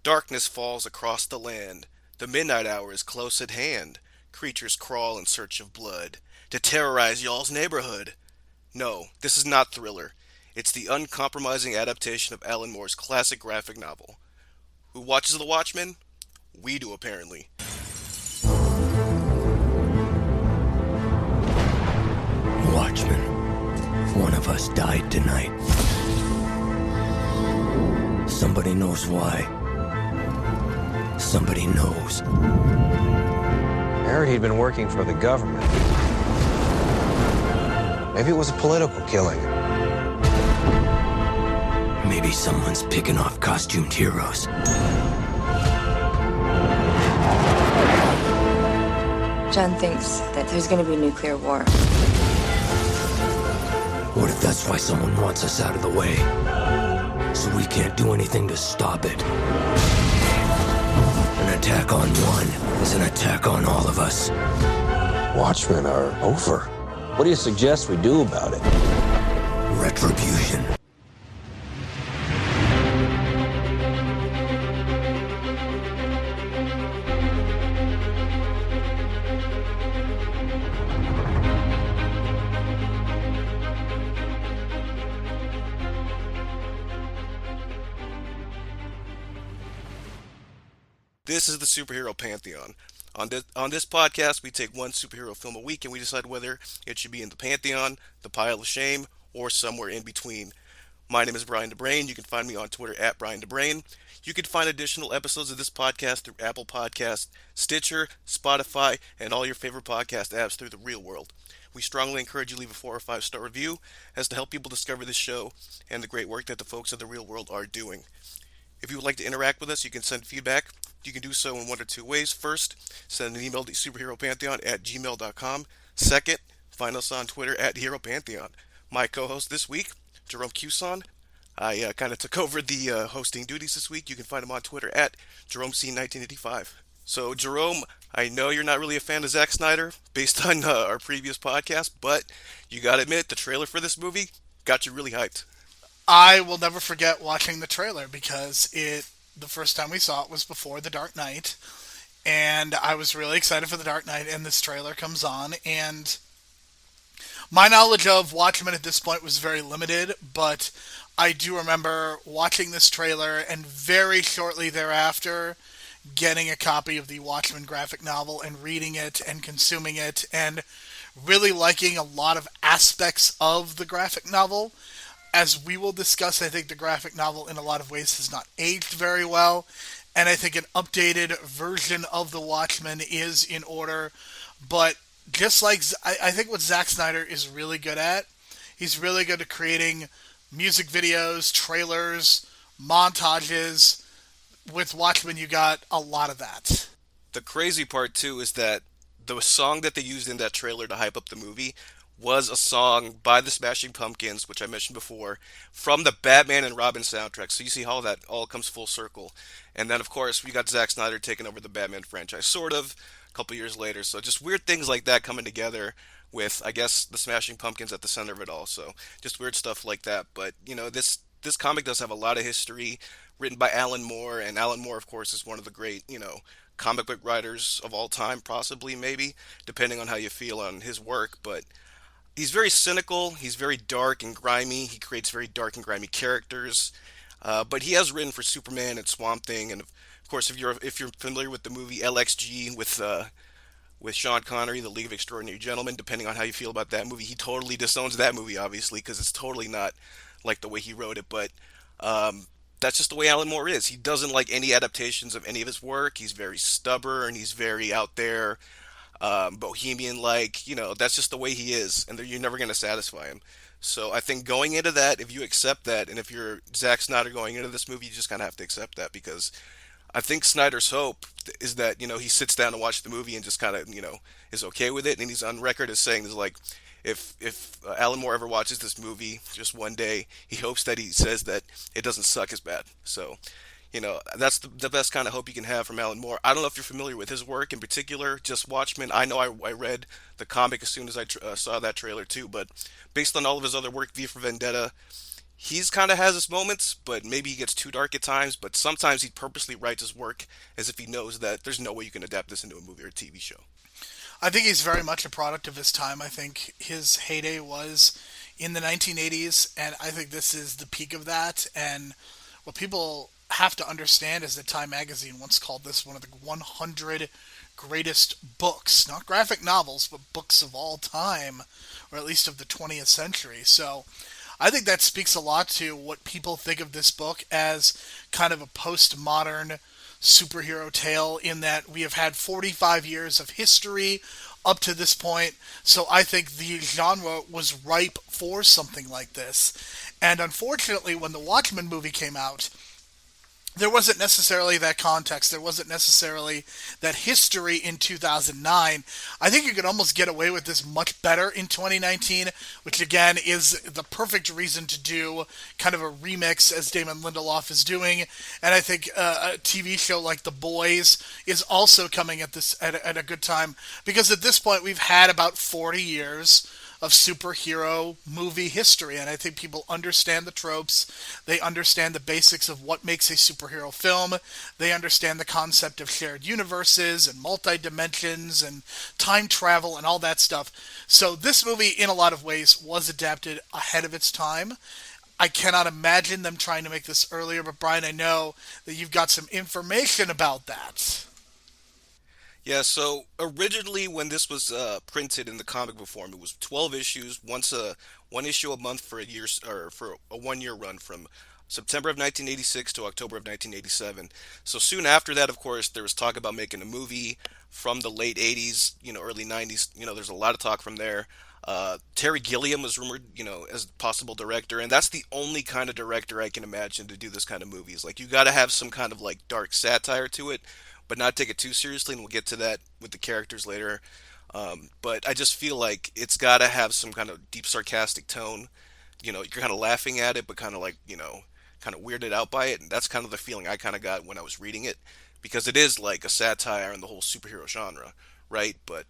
Darkness falls across the land. The midnight hour is close at hand. Creatures crawl in search of blood to terrorize y'all's neighborhood. No, this is not Thriller. It's the uncompromising adaptation of Alan Moore's classic graphic novel. Who watches The Watchmen? We do, apparently. Watchmen. One of us died tonight. Somebody knows why. Somebody knows. I heard he'd been working for the government. Maybe it was a political killing. Maybe someone's picking off costumed heroes. John thinks that there's going to be a nuclear war. What if that's why someone wants us out of the way? So we can't do anything to stop it. An attack on one is an attack on all of us. Watchmen are over. What do you suggest we do about it? Retribution. This is the Superhero Pantheon. On this podcast, we take one superhero film a week and we decide whether it should be in the Pantheon, the pile of shame, or somewhere in between. My name is Brian DeBrain. You can find me on Twitter at Brian DeBrain. You can find additional episodes of this podcast through Apple Podcasts, Stitcher, Spotify, and all your favorite podcast apps through the real world. We strongly encourage you to leave a 4 or 5 star review as to help people discover this show and the great work that the folks of the real world are doing. If you would like to interact with us, you can send feedback. You can do so in one or two ways. First, send an email to superheropantheon@gmail.com. Second, find us on Twitter at Hero Pantheon. My co-host this week, Jerome Cuson. I kind of took over the hosting duties this week. You can find him on Twitter at JeromeC1985. So, Jerome, I know you're not really a fan of Zack Snyder based on our previous podcast, but you got to admit, the trailer for this movie got you really hyped. I will never forget watching the trailer because the first time we saw it was before The Dark Knight, and I was really excited for The Dark Knight, and this trailer comes on, and my knowledge of Watchmen at this point was very limited, but I do remember watching this trailer and very shortly thereafter getting a copy of the Watchmen graphic novel and reading it and consuming it and really liking a lot of aspects of the graphic novel. As we will discuss, I think the graphic novel in a lot of ways has not aged very well, and I think an updated version of The Watchmen is in order. But just like, I think what Zack Snyder is really good at, he's really good at creating music videos, trailers, montages. With Watchmen, you got a lot of that. The crazy part, too, is that the song that they used in that trailer to hype up the movie was a song by the Smashing Pumpkins, which I mentioned before, from the Batman and Robin soundtrack. So you see how that all comes full circle. And then, of course, we got Zack Snyder taking over the Batman franchise, sort of, a couple years later. So just weird things like that coming together with, I guess, the Smashing Pumpkins at the center of it all. So just weird stuff like that. But, you know, this comic does have a lot of history, written by Alan Moore. And Alan Moore, of course, is one of the great, comic book writers of all time, possibly, maybe, depending on how you feel on his work. But he's very cynical. He's very dark and grimy. He creates very dark and grimy characters. But he has written for Superman and Swamp Thing, and of course, if you're familiar with the movie LXG with Sean Connery, The League of Extraordinary Gentlemen, depending on how you feel about that movie, he totally disowns that movie, obviously, because it's totally not like the way he wrote it. But that's just the way Alan Moore is. He doesn't like any adaptations of any of his work. He's very stubborn. He's very out there. Bohemian-like, that's just the way he is, and you're never going to satisfy him. So I think going into that, if you accept that, and if you're Zack Snyder going into this movie, you just kind of have to accept that, because I think Snyder's hope is that, he sits down and watches the movie and just kind of, is okay with it, and he's on record as saying, is like, if Alan Moore ever watches this movie just one day, he hopes that he says that it doesn't suck as bad. So, that's the best kind of hope you can have from Alan Moore. I don't know if you're familiar with his work in particular, just Watchmen. I know I read the comic as soon as I saw that trailer too, but based on all of his other work, V for Vendetta, He's kind of has his moments, but maybe he gets too dark at times. But sometimes he purposely writes his work as if he knows that there's no way you can adapt this into a movie or a TV show. I think he's very much a product of his time. I think his heyday was in the 1980s, and I think this is the peak of that. And what people have to understand is that Time magazine once called this one of the 100 greatest books, not graphic novels, but books of all time, or at least of the 20th century. So I think that speaks a lot to what people think of this book as kind of a postmodern superhero tale, in that we have had 45 years of history up to this point. So I think the genre was ripe for something like this. And unfortunately, when the Watchmen movie came out, there wasn't necessarily that context. There wasn't necessarily that history in 2009. I think you could almost get away with this much better in 2019, which again is the perfect reason to do kind of a remix as Damon Lindelof is doing. And I think a TV show like The Boys is also coming at this at a good time, because at this point we've had about 40 years of superhero movie history. And I think people understand the tropes. They understand the basics of what makes a superhero film. They understand the concept of shared universes and multi-dimensions and time travel and all that stuff. So this movie, in a lot of ways, was adapted ahead of its time. I cannot imagine them trying to make this earlier, but Brian, I know that you've got some information about that. Yeah, so originally when this was printed in the comic book form, it was 12 issues, one issue a month for a year or for a 1 year run from September of 1986 to October of 1987. So soon after that, of course, there was talk about making a movie from the late 80s, early 90s. There's a lot of talk from there. Terry Gilliam was rumored, as possible director, and that's the only kind of director I can imagine to do this kind of movies. Like, you got to have some kind of like dark satire to it, but not take it too seriously, and we'll get to that with the characters later. But I just feel like it's got to have some kind of deep sarcastic tone. You're kind of laughing at it, but kind of like, kind of weirded out by it. And that's kind of the feeling I kind of got when I was reading it, because it is like a satire on the whole superhero genre, right? But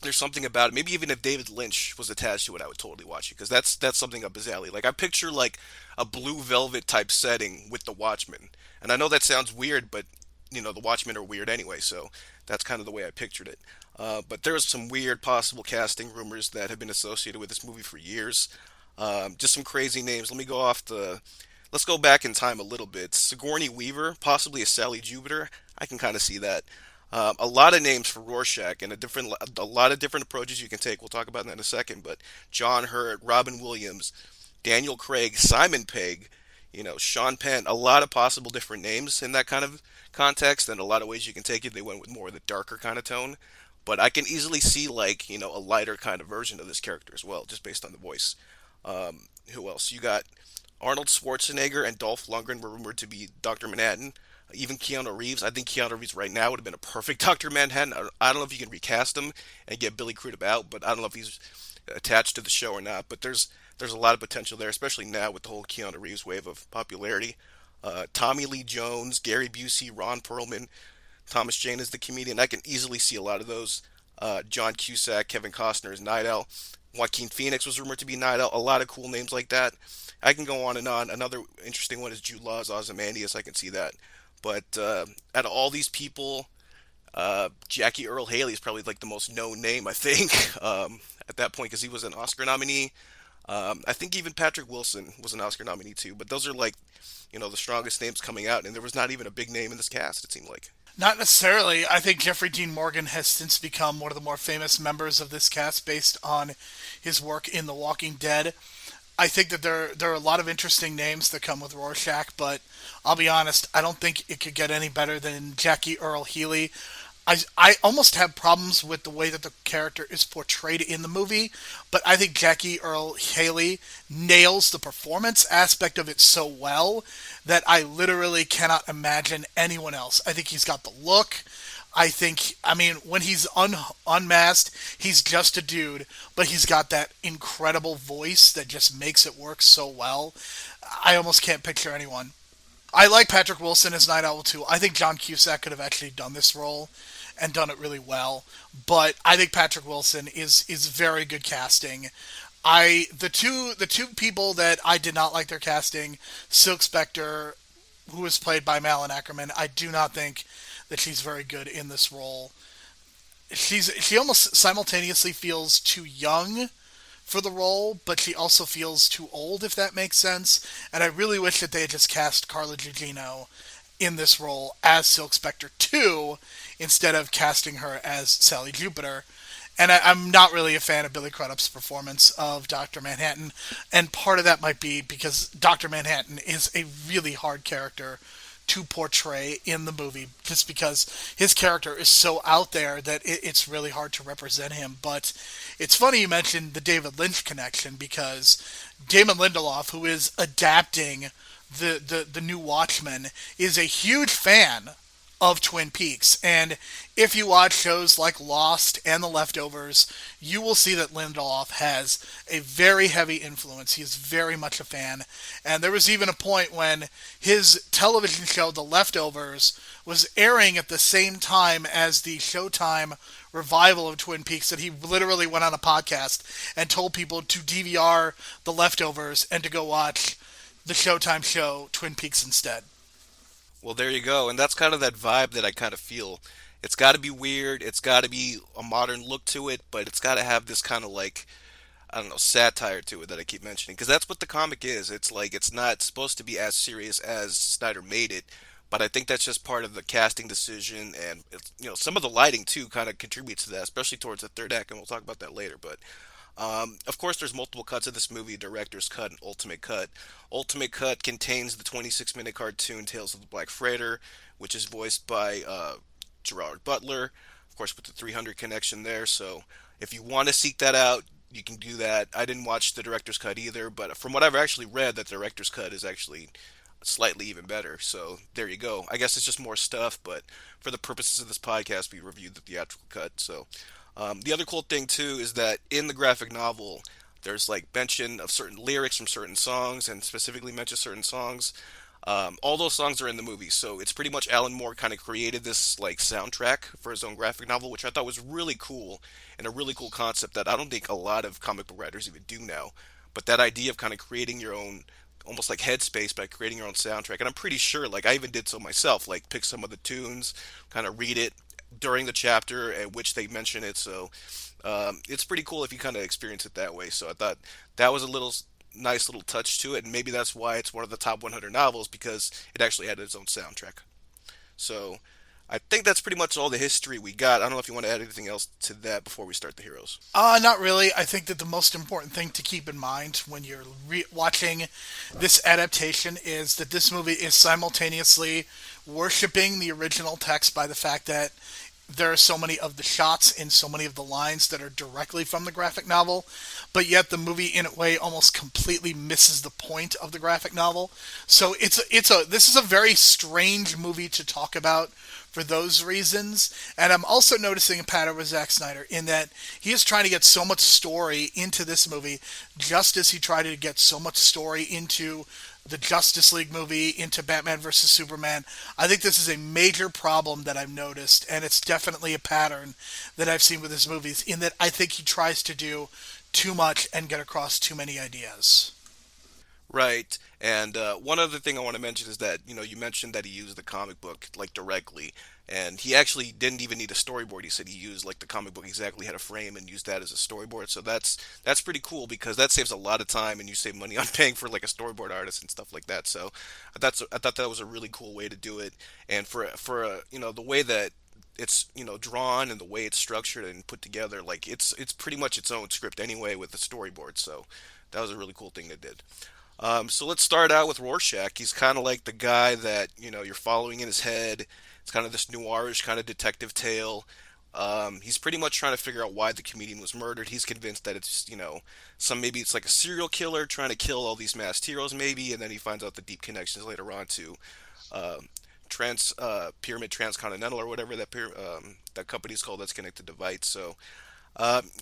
there's something about it. Maybe even if David Lynch was attached to it, I would totally watch it, because that's something up his alley. Like, I picture like a Blue Velvet type setting with the Watchmen, and I know that sounds weird, but the Watchmen are weird anyway, so that's kind of the way I pictured it. But there's some weird possible casting rumors that have been associated with this movie for years. Just some crazy names. Let's go back in time a little bit. Sigourney Weaver, possibly a Sally Jupiter. I can kind of see that. A lot of names for Rorschach, and a lot of different approaches you can take. We'll talk about that in a second. But John Hurt, Robin Williams, Daniel Craig, Simon Pegg, Sean Penn. A lot of possible different names in that kind of context, and a lot of ways you can take it. They went with more of the darker kind of tone. But I can easily see like a lighter kind of version of this character as well, just based on the voice. Who else? You got Arnold Schwarzenegger and Dolph Lundgren were rumored to be Dr. Manhattan. Even Keanu Reeves. I think Keanu Reeves right now would have been a perfect Dr. Manhattan. I don't know if you can recast him and get Billy Crudup out, but I don't know if he's attached to the show or not. But there's a lot of potential there, especially now with the whole Keanu Reeves wave of popularity. Tommy Lee Jones, Gary Busey, Ron Perlman, Thomas Jane is the comedian. I can easily see a lot of those. John Cusack, Kevin Costner as Night Owl. Joaquin Phoenix was rumored to be Night Owl. A lot of cool names like that. I can go on and on. Another interesting one is Jude Law's Ozymandias. I can see that. But out of all these people, Jackie Earl Haley is probably like the most known name, I think, at that point, because he was an Oscar nominee. I think even Patrick Wilson was an Oscar nominee too. But those are like, the strongest names coming out, and there was not even a big name in this cast, it seemed like. Not necessarily. I think Jeffrey Dean Morgan has since become one of the more famous members of this cast based on his work in The Walking Dead. I think that there are a lot of interesting names that come with Rorschach, but I'll be honest, I don't think it could get any better than Jackie Earl Haley. I almost have problems with the way that the character is portrayed in the movie, but I think Jackie Earl Haley nails the performance aspect of it so well that I literally cannot imagine anyone else. I think he's got the look. When he's unmasked, he's just a dude, but he's got that incredible voice that just makes it work so well. I almost can't picture anyone. I like Patrick Wilson as Night Owl too. I think John Cusack could have actually done this role and done it really well, but I think Patrick Wilson is very good casting. The two people that I did not like their casting, Silk Spectre, who was played by Malin Ackerman, I do not think that she's very good in this role. She almost simultaneously feels too young for the role, but she also feels too old, if that makes sense. And I really wish that they had just cast Carla Gugino in this role as Silk Spectre 2 instead of casting her as Sally Jupiter. And I'm not really a fan of Billy Crudup's performance of Dr. Manhattan, and part of that might be because Dr. Manhattan is a really hard character to portray in the movie, just because his character is so out there that it's really hard to represent him. But it's funny you mentioned the David Lynch connection, because Damon Lindelof, who is adapting the new Watchmen, is a huge fan of Twin Peaks. And if you watch shows like Lost and The Leftovers, you will see that Lindelof has a very heavy influence. He is very much a fan. And there was even a point when his television show, The Leftovers, was airing at the same time as the Showtime revival of Twin Peaks, that he literally went on a podcast and told people to DVR The Leftovers and to go watch the Showtime show Twin Peaks instead. Well, there you go. And that's kind of that vibe that I kind of feel. It's got to be weird. It's got to be a modern look to it, but it's got to have this kind of like, I don't know, satire to it that I keep mentioning. Because that's what the comic is. It's like, it's not supposed to be as serious as Snyder made it. But I think that's just part of the casting decision. And, some of the lighting, too, kind of contributes to that, especially towards the third act. And we'll talk about that later. But of course, there's multiple cuts of this movie: director's cut and ultimate cut. Ultimate cut contains the 26-minute cartoon Tales of the Black Freighter, which is voiced by Gerard Butler, of course, with the 300 connection there. So if you want to seek that out, you can do that. I didn't watch the director's cut either, but from what I've actually read, that director's cut is actually slightly even better. So there you go. I guess it's just more stuff, but for the purposes of this podcast, we reviewed the theatrical cut. So the other cool thing too is that in the graphic novel, there's like mention of certain lyrics from certain songs, and specifically mention certain songs. All those songs are in the movie, so it's pretty much Alan Moore kind of created this like soundtrack for his own graphic novel, which I thought was really cool and a really cool concept that I don't think a lot of comic book writers even do now. But that idea of kind of creating your own, almost like headspace by creating your own soundtrack, and I'm pretty sure like I even did so myself, like pick some of the tunes, kind of read it during the chapter at which they mention it. So it's pretty cool if you kind of experience it that way. So I thought that was a little nice little touch to it, and maybe that's why it's one of the top 100 novels, because it actually had its own soundtrack. So I think that's pretty much all the history we got. I don't know if you want to add anything else to that before we start the heroes. Not really. I think that the most important thing to keep in mind when you're watching this adaptation is that this movie is simultaneously worshiping the original text by the fact that there are so many of the shots and so many of the lines that are directly from the graphic novel, but yet the movie in a way almost completely misses the point of the graphic novel. So this is a very strange movie to talk about for those reasons. And I'm also noticing a pattern with Zack Snyder in that he is trying to get so much story into this movie, just as he tried to get so much story into the Justice League movie, into Batman vs. Superman. I think this is a major problem that I've noticed, and it's definitely a pattern that I've seen with his movies, in that I think he tries to do too much and get across too many ideas. Right. And one other thing I want to mention is that, you mentioned that he used the comic book like directly, and he actually didn't even need a storyboard. He said he used like the comic book exactly, had a frame, and used that as a storyboard. So that's pretty cool, because that saves a lot of time, and you save money on paying for like a storyboard artist and stuff like that. So I thought that was a really cool way to do it. And for the way that it's drawn and the way it's structured and put together, like it's pretty much its own script anyway with the storyboard. So that was a really cool thing they did. So let's start out with Rorschach. He's kind of like the guy that, you're following in his head. It's kind of this noirish kind of detective tale. He's pretty much trying to figure out why the comedian was murdered. He's convinced that it's, maybe it's like a serial killer trying to kill all these masked heroes maybe, and then he finds out the deep connections later on to Pyramid Transcontinental, or whatever that company's called that's connected to Vite. So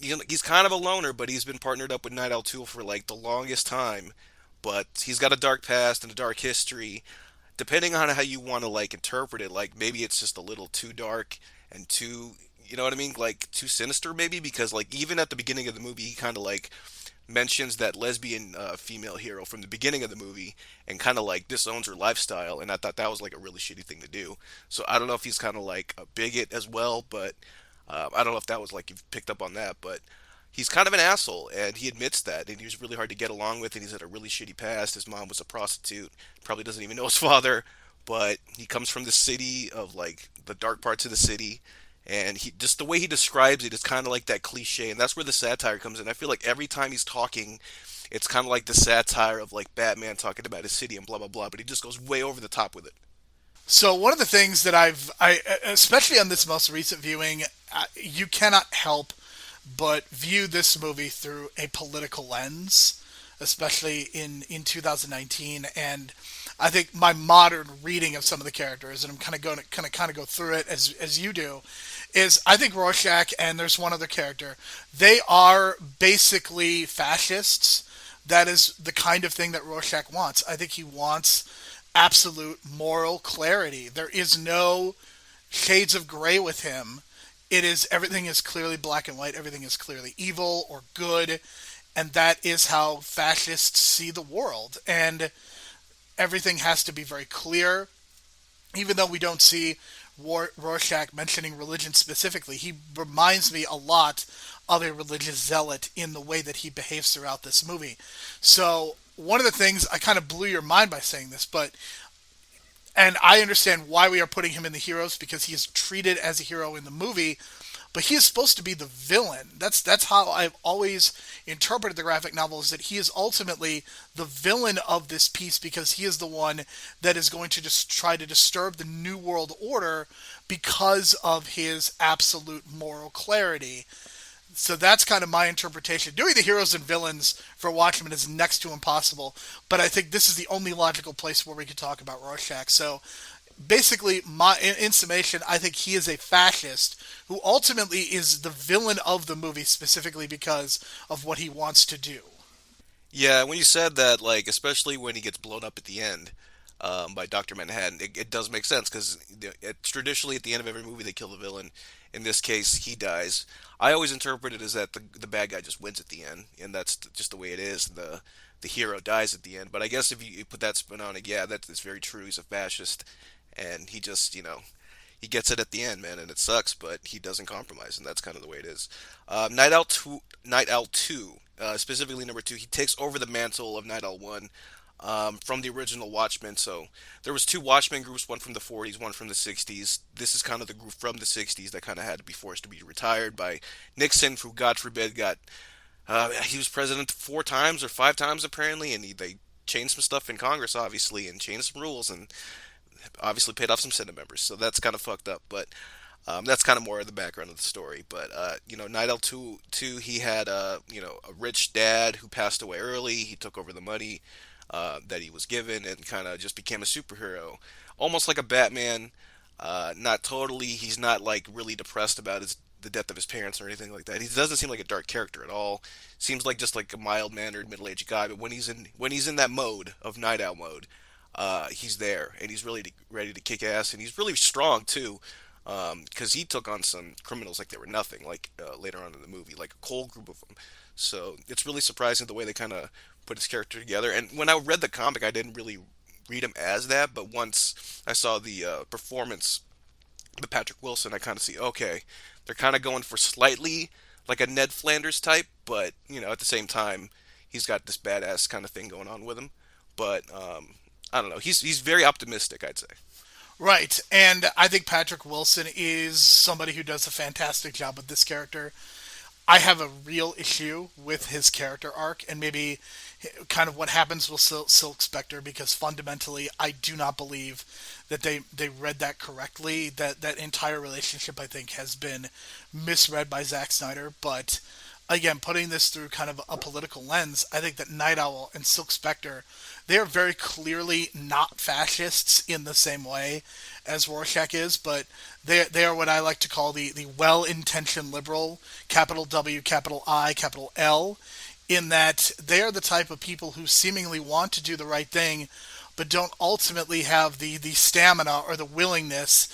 he's kind of a loner, but he's been partnered up with Night Owl 2 for like the longest time. But he's got a dark past and a dark history. Depending on how you want to like interpret it, like maybe it's just a little too dark and too, you know what I mean, like too sinister maybe, because like even at the beginning of the movie, he kind of like mentions that lesbian female hero from the beginning of the movie and kind of like disowns her lifestyle. And I thought that was like a really shitty thing to do. So I don't know if he's kind of like a bigot as well, but I don't know if that was like you've picked up on that, but he's kind of an asshole, and he admits that. And he was really hard to get along with, and he's had a really shitty past. His mom was a prostitute, probably doesn't even know his father, but he comes from the city of like the dark parts of the city, and he just the way he describes it is kind of like that cliche, and that's where the satire comes in. I feel like every time he's talking, it's kind of like the satire of like Batman talking about his city and blah blah blah, but he just goes way over the top with it. So one of the things that especially on this most recent viewing, you cannot help but view this movie through a political lens, especially in 2019. And I think my modern reading of some of the characters, and I'm kind of going to kind of go through it as you do, is I think Rorschach and there's one other character, they are basically fascists. That is the kind of thing that Rorschach wants. I think he wants absolute moral clarity. There is no shades of gray with him. It is everything is clearly black and white. Everything is clearly evil or good, and that is how fascists see the world. And everything has to be very clear. Even though we don't see Rorschach mentioning religion specifically, he reminds me a lot of a religious zealot in the way that he behaves throughout this movie. So one of the things, I kind of blew your mind by saying this, and I understand why we are putting him in the heroes, because he is treated as a hero in the movie, but he is supposed to be the villain. That's how I've always interpreted the graphic novel, is that he is ultimately the villain of this piece, because he is the one that is going to just try to disturb the New World Order because of his absolute moral clarity. So that's kind of my interpretation. Doing the heroes and villains for Watchmen is next to impossible, but I think this is the only logical place where we could talk about Rorschach. So basically, in summation, I think he is a fascist who ultimately is the villain of the movie, specifically because of what he wants to do. Yeah, when you said that, like, especially when he gets blown up at the end by Dr. Manhattan, it does make sense because traditionally at the end of every movie they kill the villain. In this case, he dies. I always interpret it as that the bad guy just wins at the end, and that's just the way it is. The hero dies at the end. But I guess if you put that spin on it, yeah, that's very true. He's a fascist, and he just, he gets it at the end, man, and it sucks, but he doesn't compromise, and that's kind of the way it is. Night Owl 2, specifically number 2, he takes over the mantle of Night Owl 1 from the original Watchmen. So there was two Watchmen groups, one from the 40s, one from the 60s. This is kind of the group from the 60s that kind of had to be forced to be retired by Nixon, who, God forbid, he was president 4 times or 5 times apparently, and they changed some stuff in Congress, obviously, and changed some rules, and obviously paid off some Senate members. So that's kind of fucked up, but that's kind of more of the background of the story. But Night Owl 2, he had a rich dad who passed away early. He took over the money that he was given and kind of just became a superhero, almost like a Batman. Not totally. He's not like really depressed about the death of his parents or anything like that. He doesn't seem like a dark character at all. Seems like just like a mild-mannered middle-aged guy. But when he's in that mode of Night Owl mode, he's there and he's really ready to kick ass, and he's really strong too. Because he took on some criminals like they were nothing, like later on in the movie, like a whole group of them. So it's really surprising the way they kind of put his character together. And when I read the comic, I didn't really read him as that, but once I saw the performance of Patrick Wilson, I kind of see, okay, they're kind of going for slightly like a Ned Flanders type, but at the same time, he's got this badass kind of thing going on with him. But I don't know, he's very optimistic, I'd say. Right, and I think Patrick Wilson is somebody who does a fantastic job with this character. I have a real issue with his character arc and maybe kind of what happens with Silk Spectre, because fundamentally I do not believe that they read that correctly. That entire relationship, I think, has been misread by Zack Snyder. But again, putting this through kind of a political lens, I think that Night Owl and Silk Spectre, they are very clearly not fascists in the same way as Rorschach is, but they are what I like to call the well-intentioned liberal, capital W, capital I, capital L, in that they are the type of people who seemingly want to do the right thing, but don't ultimately have the stamina or the willingness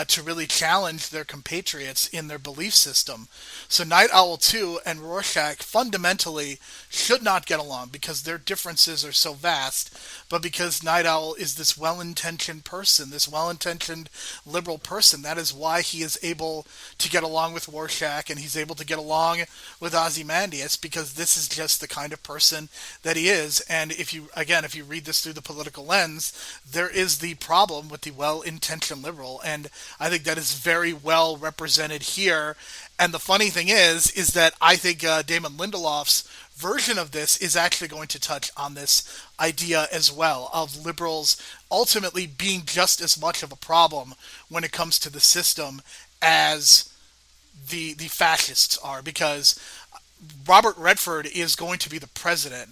to really challenge their compatriots in their belief system. So Night Owl 2 and Rorschach fundamentally should not get along because their differences are so vast, but because Night Owl is this well-intentioned person, this well-intentioned liberal person, that is why he is able to get along with Rorschach and he's able to get along with Ozymandias, because this is just the kind of person that he is. And if you read this through the political lens, there is the problem with the well-intentioned liberal, and I think that is very well represented here. And the funny thing is that I think Damon Lindelof's version of this is actually going to touch on this idea as well of liberals ultimately being just as much of a problem when it comes to the system as the fascists are, because Robert Redford is going to be the president.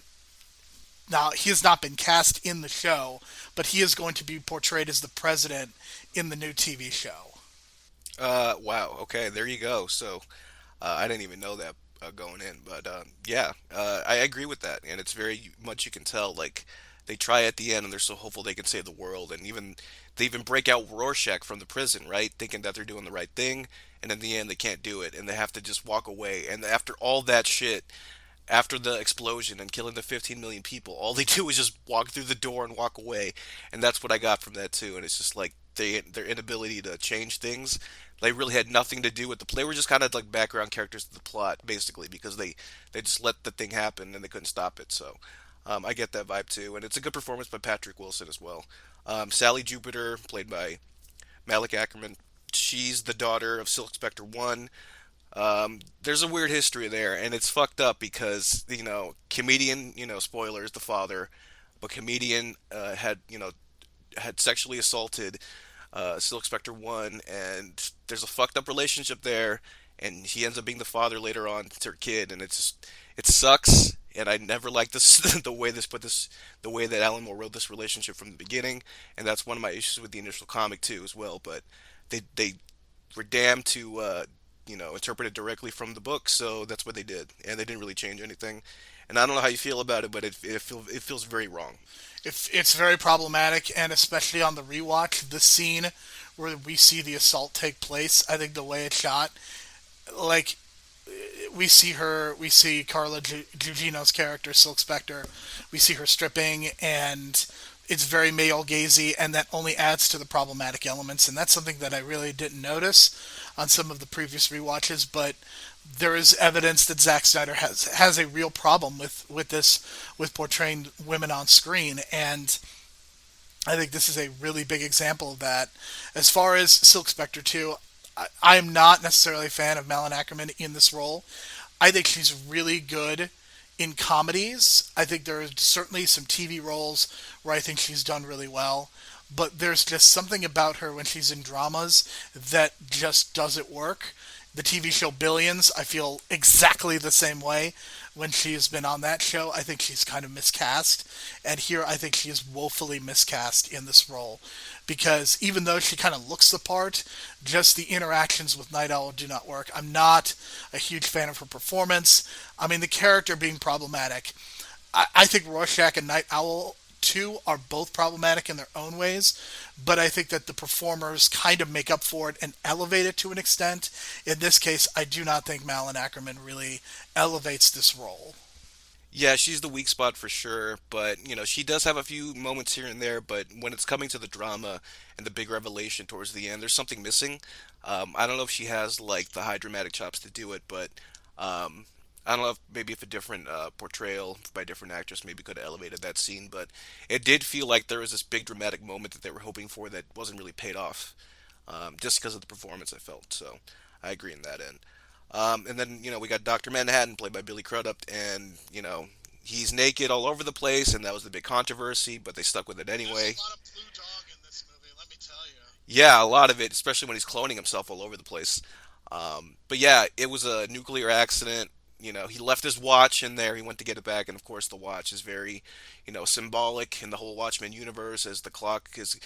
Now, he has not been cast in the show, but he is going to be portrayed as the president in the new TV show. Wow. Okay, there you go. So, I didn't even know that going in, but yeah, I agree with that, and it's very much you can tell. Like they try at the end, and they're so hopeful they can save the world, and even they even break out Rorschach from the prison, right, thinking that they're doing the right thing, and in the end they can't do it, and they have to just walk away. And after all that shit, after the explosion and killing the 15 million people, all they do is just walk through the door and walk away, and that's what I got from that too. And it's just like their inability to change things. They really had nothing to do with the play. They were just kind of like background characters to the plot, basically, because they just let the thing happen and they couldn't stop it. So I get that vibe too, and it's a good performance by Patrick Wilson as well. Sally Jupiter, played by Malik Ackerman. She's the daughter of Silk Spectre 1. There's a weird history there, and it's fucked up because comedian, spoilers, the father, but comedian had sexually assaulted Silk Spectre 1, and there's a fucked up relationship there, and he ends up being the father later on to her kid, and it sucks. And I never liked this the way that Alan Moore wrote this relationship from the beginning, and that's one of my issues with the initial comic too as well. But they were damned to interpret it directly from the book, so that's what they did, and they didn't really change anything. And I don't know how you feel about it, but it feels very wrong. It's very problematic, and especially on the rewatch, the scene where we see the assault take place, I think the way it's shot, like we see Carla Gugino's character, Silk Spectre, we see her stripping, and it's very male gazy, and that only adds to the problematic elements, and that's something that I really didn't notice on some of the previous rewatches, but there is evidence that Zack Snyder has a real problem with this, with portraying women on screen, and I think this is a really big example of that. As far as Silk Spectre 2, I am not necessarily a fan of Malin Ackerman in this role. I think she's really good in comedies. I think there are certainly some TV roles where I think she's done really well, but there's just something about her when she's in dramas that just doesn't work. The TV show Billions, I feel exactly the same way when she has been on that show. I think she's kind of miscast, and here I think she is woefully miscast in this role, because even though she kind of looks the part, just the interactions with Night Owl do not work. I'm not a huge fan of her performance. I mean, the character being problematic. I think Rorschach and Night Owl 2 are both problematic in their own ways, but I think that the performers kind of make up for it and elevate it to an extent. In this case, I do not think Malin Ackerman really elevates this role. Yeah, she's the weak spot for sure, but she does have a few moments here and there, but when it's coming to the drama and the big revelation towards the end, there's something missing. I don't know if she has like the high dramatic chops to do it, but um, I don't know if maybe if a different portrayal by a different actress maybe could have elevated that scene, but it did feel like there was this big dramatic moment that they were hoping for that wasn't really paid off, just because of the performance I felt. So I agree in that end. And then we got Doctor Manhattan played by Billy Crudup, and he's naked all over the place, and that was the big controversy, but they stuck with it anyway. There's a lot of blue dog in this movie, let me tell you. Yeah, a lot of it, especially when he's cloning himself all over the place. But yeah, it was a nuclear accident. He left his watch in there. He went to get it back, and of course, the watch is very, symbolic in the whole Watchmen universe as the clock is,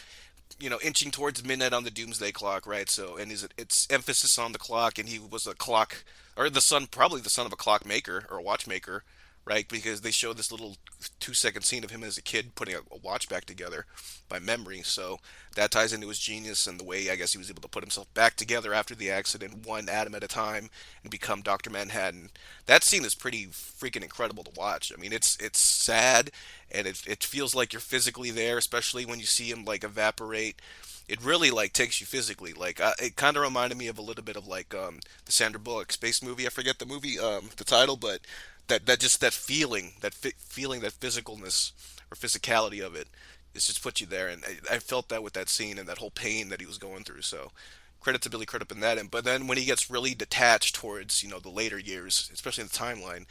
inching towards midnight on the Doomsday Clock, right? So, and it's emphasis on the clock, and he was a clock, or the son, probably the son of a clockmaker or a watchmaker, right? Because they show this little 2 second scene of him as a kid putting a watch back together by memory. So that ties into his genius and the way I guess he was able to put himself back together after the accident, one atom at a time, and become Dr. Manhattan. That scene is pretty freaking incredible to watch. I mean, it's sad, and it feels like you're physically there, especially when you see him like evaporate. It really like takes you physically. Like it kind of reminded me of a little bit of like the Sandra Bullock space movie. I forget the movie, the title, but that just that feeling, feeling, that physicalness or physicality of it, it just puts you there. And I felt that with that scene and that whole pain that he was going through. So credit to Billy Crudup in that. And but then when he gets really detached towards the later years, especially in the timeline,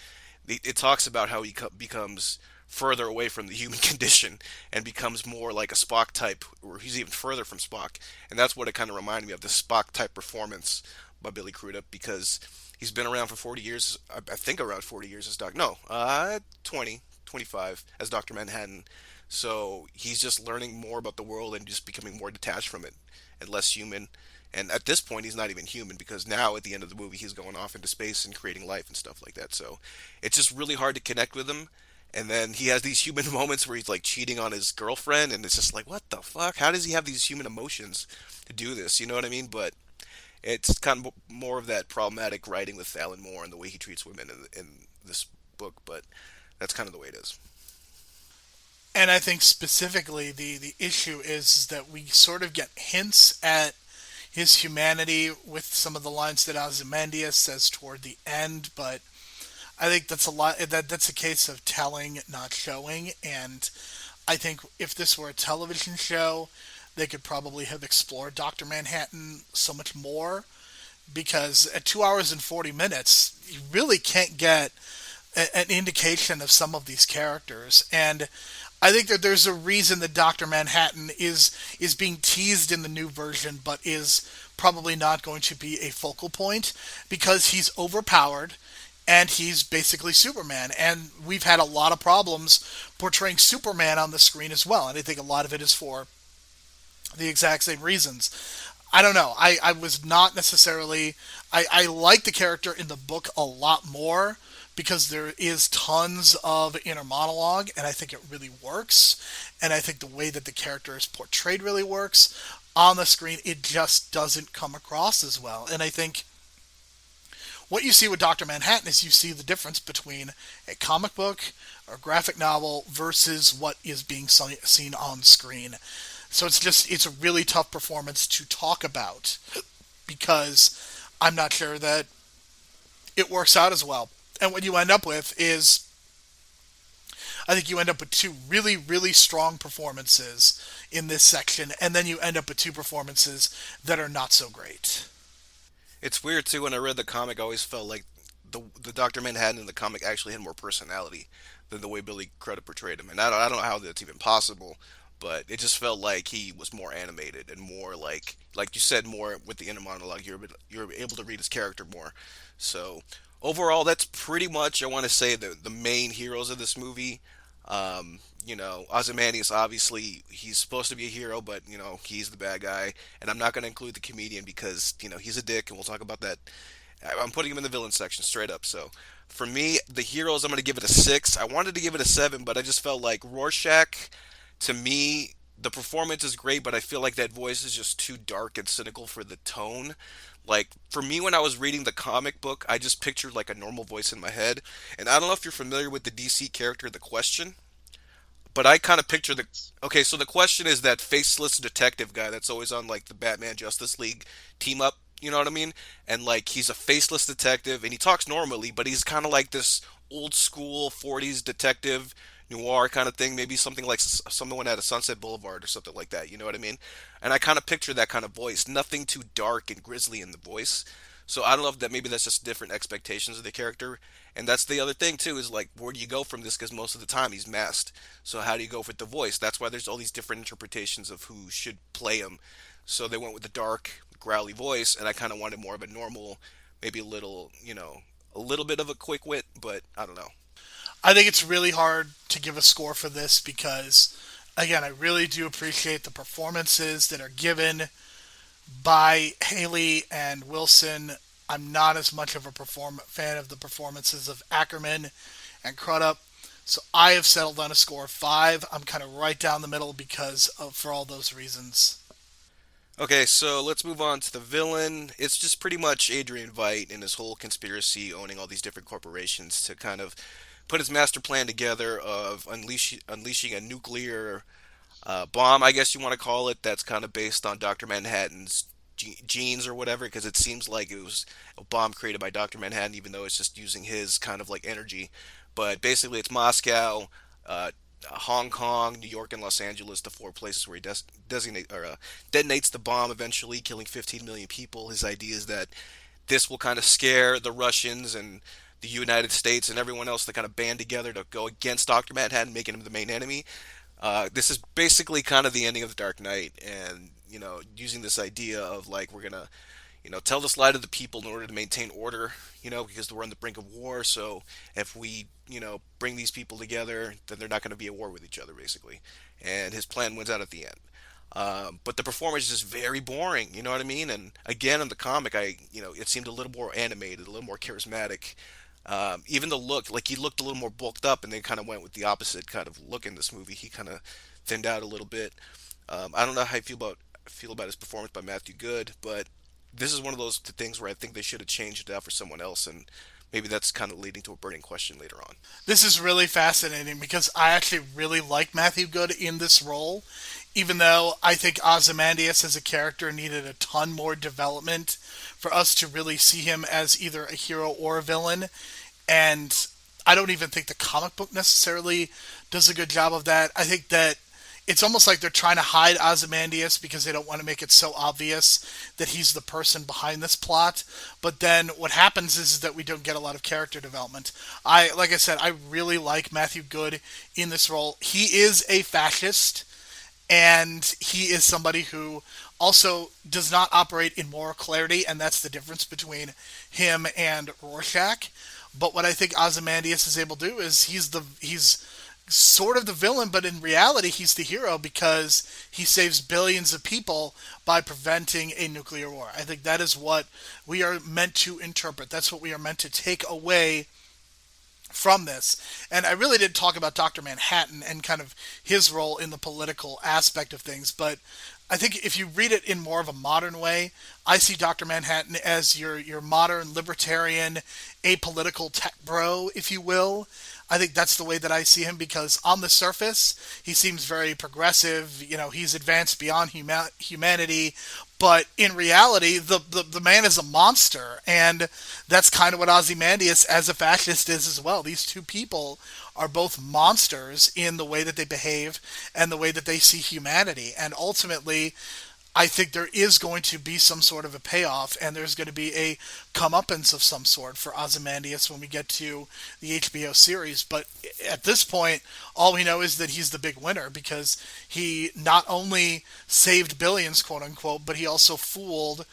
it talks about how he becomes further away from the human condition and becomes more like a Spock type, or he's even further from Spock. And that's what it kind of reminded me of, the Spock type performance by Billy Crudup, because he's been around for 40 years, I think around 40 years as Doc. No, 20, 25 as Dr. Manhattan. So he's just learning more about the world and just becoming more detached from it and less human. And at this point, he's not even human, because now at the end of the movie, he's going off into space and creating life and stuff like that. So it's just really hard to connect with him. And then he has these human moments where he's like cheating on his girlfriend, and it's just like, what the fuck? How does he have these human emotions to do this? You know what I mean? But it's kind of more of that problematic writing with Alan Moore and the way he treats women in this book. But that's kind of the way it is. And I think specifically the issue is that we sort of get hints at his humanity with some of the lines that Ozymandias says toward the end, but I think that's a lot. That's a case of telling, not showing. And I think if this were a television show, they could probably have explored Doctor Manhattan so much more. Because at 2 hours and 40 minutes, you really can't get an indication of some of these characters. And I think that there's a reason that Doctor Manhattan is being teased in the new version, but is probably not going to be a focal point, because he's overpowered and he's basically Superman. And we've had a lot of problems portraying Superman on the screen as well. And I think a lot of it is for the exact same reasons. I don't know. I was not necessarily. I like the character in the book a lot more, because there is tons of inner monologue, and I think it really works. And I think the way that the character is portrayed really works. On the screen, it just doesn't come across as well. And I think what you see with Dr. Manhattan is you see the difference between a comic book or graphic novel versus what is being seen on screen. So it's a really tough performance to talk about, because I'm not sure that it works out as well. And what you end up with is, I think you end up with two really, really strong performances in this section, and then you end up with two performances that are not so great. It's weird too. When I read the comic, I always felt like the Doctor Manhattan in the comic actually had more personality than the way Billy Crudup portrayed him. And I don't know how that's even possible, but it just felt like he was more animated and more like you said, more with the inner monologue. You're able to read his character more. So overall, that's pretty much, I want to say, the main heroes of this movie. Ozymandias, obviously, he's supposed to be a hero, but, he's the bad guy. And I'm not going to include the comedian because, he's a dick, and we'll talk about that. I'm putting him in the villain section straight up. So for me, the heroes, I'm going to give it a 6. I wanted to give it a 7, but I just felt like Rorschach, to me, the performance is great, but I feel like that voice is just too dark and cynical for the tone. Like, for me, when I was reading the comic book, I just pictured like a normal voice in my head. And I don't know if you're familiar with the DC character, The Question, but I kind of picture the. Okay, so the Question is that faceless detective guy that's always on like the Batman Justice League team up. You know what I mean? And like he's a faceless detective, and he talks normally, but he's kind of like this old school '40s detective noir kind of thing. Maybe something like someone at a Sunset Boulevard or something like that. You know what I mean? And I kind of picture that kind of voice. Nothing too dark and grisly in the voice. So I don't know if that maybe that's just different expectations of the character. And that's the other thing too, is like, where do you go from this? Because most of the time he's masked. So how do you go with the voice? That's why there's all these different interpretations of who should play him. So they went with the dark, growly voice, and I kind of wanted more of a normal, maybe a little bit of a quick wit, but I don't know. I think it's really hard to give a score for this because, again, I really do appreciate the performances that are given by Haley and Wilson. I'm not as much of a fan of the performances of Ackerman and Crudup. So I have settled on a score of 5. I'm kind of right down the middle because of for all those reasons. Okay, so let's move on to the villain. It's just pretty much Adrian Veidt and his whole conspiracy owning all these different corporations to kind of put his master plan together of unleashing a nuclear bomb, I guess you want to call it, that's kind of based on Dr. Manhattan's genes or whatever, because it seems like it was a bomb created by Dr. Manhattan, even though it's just using his kind of like energy. But basically, it's Moscow, Hong Kong, New York, and Los Angeles, the four places where he detonates the bomb, eventually killing 15 million people. His idea is that this will kind of scare the Russians and the United States and everyone else to kind of band together to go against Dr. Manhattan, making him the main enemy. This is basically kind of the ending of the Dark Knight, and using this idea of like we're gonna, tell this lie to the people in order to maintain order, because we're on the brink of war. So if we, bring these people together, then they're not going to be at war with each other, basically. And his plan wins out at the end. But the performance is just very boring, you know what I mean? And again, in the comic, it seemed a little more animated, a little more charismatic. Even the look, like he looked a little more bulked up, and they kind of went with the opposite kind of look in this movie. He kind of thinned out a little bit. I don't know how I feel about his performance by Matthew Good, but this is one of those things where I think they should have changed it out for someone else, and maybe that's kind of leading to a burning question later on. This is really fascinating because I actually really like Matthew Good in this role, even though I think Ozymandias as a character needed a ton more development for us to really see him as either a hero or a villain. And I don't even think the comic book necessarily does a good job of that. I think that it's almost like they're trying to hide Ozymandias because they don't want to make it so obvious that he's the person behind this plot. But then what happens is that we don't get a lot of character development. Like I said, I really like Matthew Good in this role. He is a fascist, and he is somebody who also does not operate in moral clarity, and that's the difference between him and Rorschach. But what I think Ozymandias is able to do is he's sort of the villain, but in reality he's the hero because he saves billions of people by preventing a nuclear war. I think that is what we are meant to interpret. That's what we are meant to take away from this. And I really did talk about Dr. Manhattan and kind of his role in the political aspect of things, but I think if you read it in more of a modern way, I see Dr. Manhattan as your modern libertarian, apolitical tech bro, if you will. I think that's the way that I see him because on the surface, he seems very progressive. He's advanced beyond humanity. But in reality, the man is a monster. And that's kind of what Ozymandias as a fascist is as well. These two people are both monsters in the way that they behave and the way that they see humanity. And ultimately, I think there is going to be some sort of a payoff, and there's going to be a comeuppance of some sort for Ozymandias when we get to the HBO series. But at this point, all we know is that he's the big winner because he not only saved billions, quote unquote, but he also fooled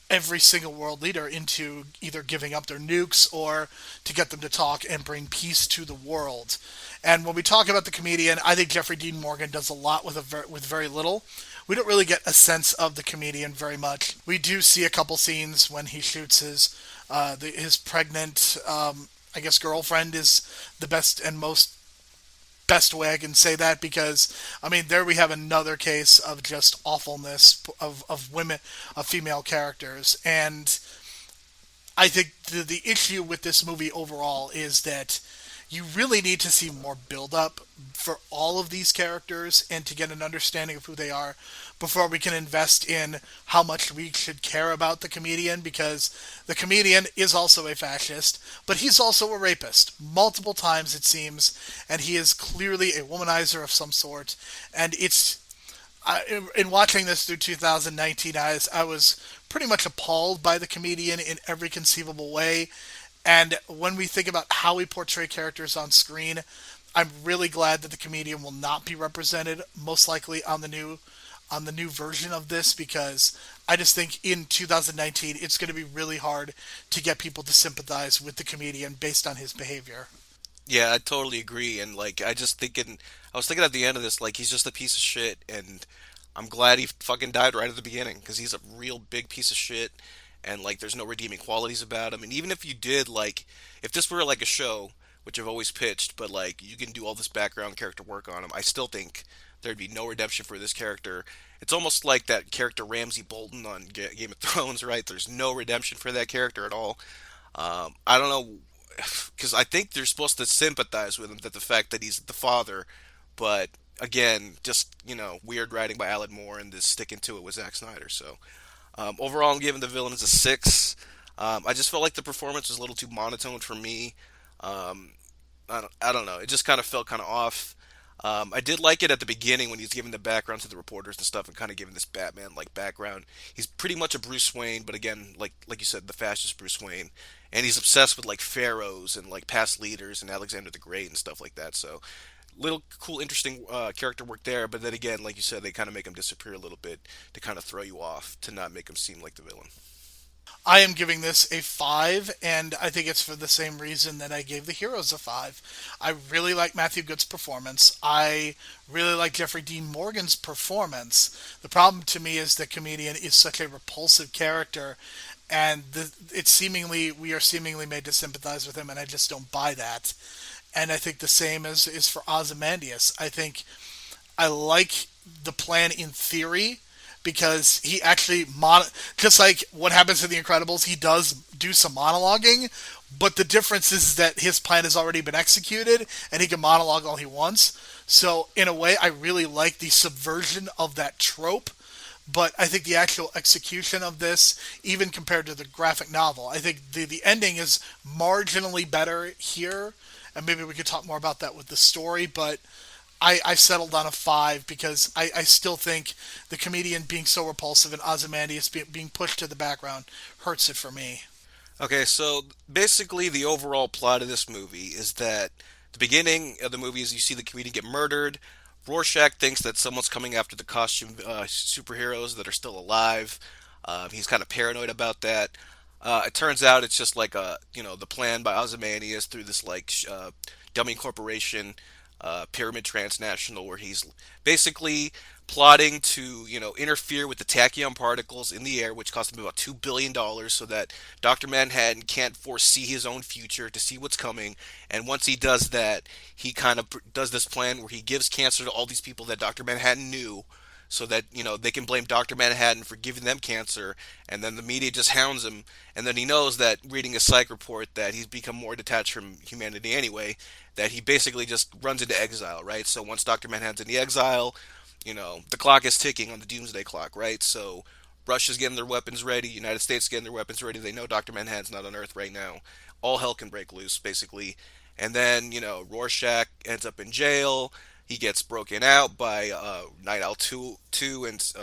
every single world leader into either giving up their nukes or to get them to talk and bring peace to the world. And when we talk about the comedian, I think Jeffrey Dean Morgan does a lot with very little. We don't really get a sense of the comedian very much. We do see a couple scenes when he shoots his pregnant, I guess, girlfriend is the best and most best way I can say that because I mean there we have another case of just awfulness of women, of female characters. And I think the issue with this movie overall is that you really need to see more build up for all of these characters and to get an understanding of who they are before we can invest in how much we should care about the comedian, because the comedian is also a fascist, but he's also a rapist multiple times it seems, and he is clearly a womanizer of some sort. And in watching this through 2019, I was pretty much appalled by the comedian in every conceivable way. And when we think about how we portray characters on screen, I'm really glad that the comedian will not be represented, most likely on the new version of this, because I just think in 2019 it's going to be really hard to get people to sympathize with the comedian based on his behavior. Yeah, I totally agree. And like, I was thinking at the end of this, like, he's just a piece of shit, and I'm glad he fucking died right at the beginning because he's a real big piece of shit, and like, there's no redeeming qualities about him. And even if you did, like, if this were like a show which I've always pitched, but like you can do all this background character work on him. I still think there'd be no redemption for this character. It's almost like that character Ramsay Bolton on Game of Thrones, right? There's no redemption for that character at all. I don't know, because I think they're supposed to sympathize with him, that the fact that he's the father, but again, just weird writing by Alan Moore and just sticking to it with Zack Snyder. So overall, I'm giving the villain as a 6. I just felt like the performance was a little too monotone for me. Um, I don't know. It just kind of felt kind of off. I did like it at the beginning when he's giving the background to the reporters and stuff, and kind of giving this Batman like background. He's pretty much a Bruce Wayne, but again, like you said, the fascist Bruce Wayne, and he's obsessed with like pharaohs and like past leaders and Alexander the Great and stuff like that. So little cool, interesting character work there. But then again, like you said, they kind of make him disappear a little bit to kind of throw you off, to not make him seem like the villain. I am giving this a 5, and I think it's for the same reason that I gave the Heroes a 5. I really like Matthew Good's performance. I really like Jeffrey Dean Morgan's performance. The problem to me is the comedian is such a repulsive character, and we are seemingly made to sympathize with him, and I just don't buy that. And I think the same is for Ozymandias. I think I like the plan in theory because he actually just like what happens in The Incredibles, he does do some monologuing, but the difference is that his plan has already been executed and he can monologue all he wants. So in a way, I really like the subversion of that trope. But I think the actual execution of this, even compared to the graphic novel, I think the ending is marginally better here. And maybe we could talk more about that with the story, but I settled on a 5 because I still think the comedian being so repulsive and Ozymandias being pushed to the background hurts it for me. Okay, so basically the overall plot of this movie is that the beginning of the movie is you see the comedian get murdered. Rorschach thinks that someone's coming after the costume superheroes that are still alive. He's kind of paranoid about that. It turns out it's just like the plan by Ozymandias through this like dummy corporation, Pyramid Transnational, where he's basically plotting to interfere with the tachyon particles in the air, which cost him about $2 billion, so that Dr. Manhattan can't foresee his own future to see what's coming. And once he does that, he kind of does this plan where he gives cancer to all these people that Dr. Manhattan knew, so that they can blame Dr. Manhattan for giving them cancer, and then the media just hounds him, and then he knows that reading a psych report that he's become more detached from humanity anyway, that he basically just runs into exile, right? So once Dr. Manhattan's in the exile, the clock is ticking on the doomsday clock, right? So Russia's getting their weapons ready, United States getting their weapons ready. They know Dr. Manhattan's not on Earth right now. All hell can break loose, basically. And then, Rorschach ends up in jail. He gets broken out by Night Owl 2 and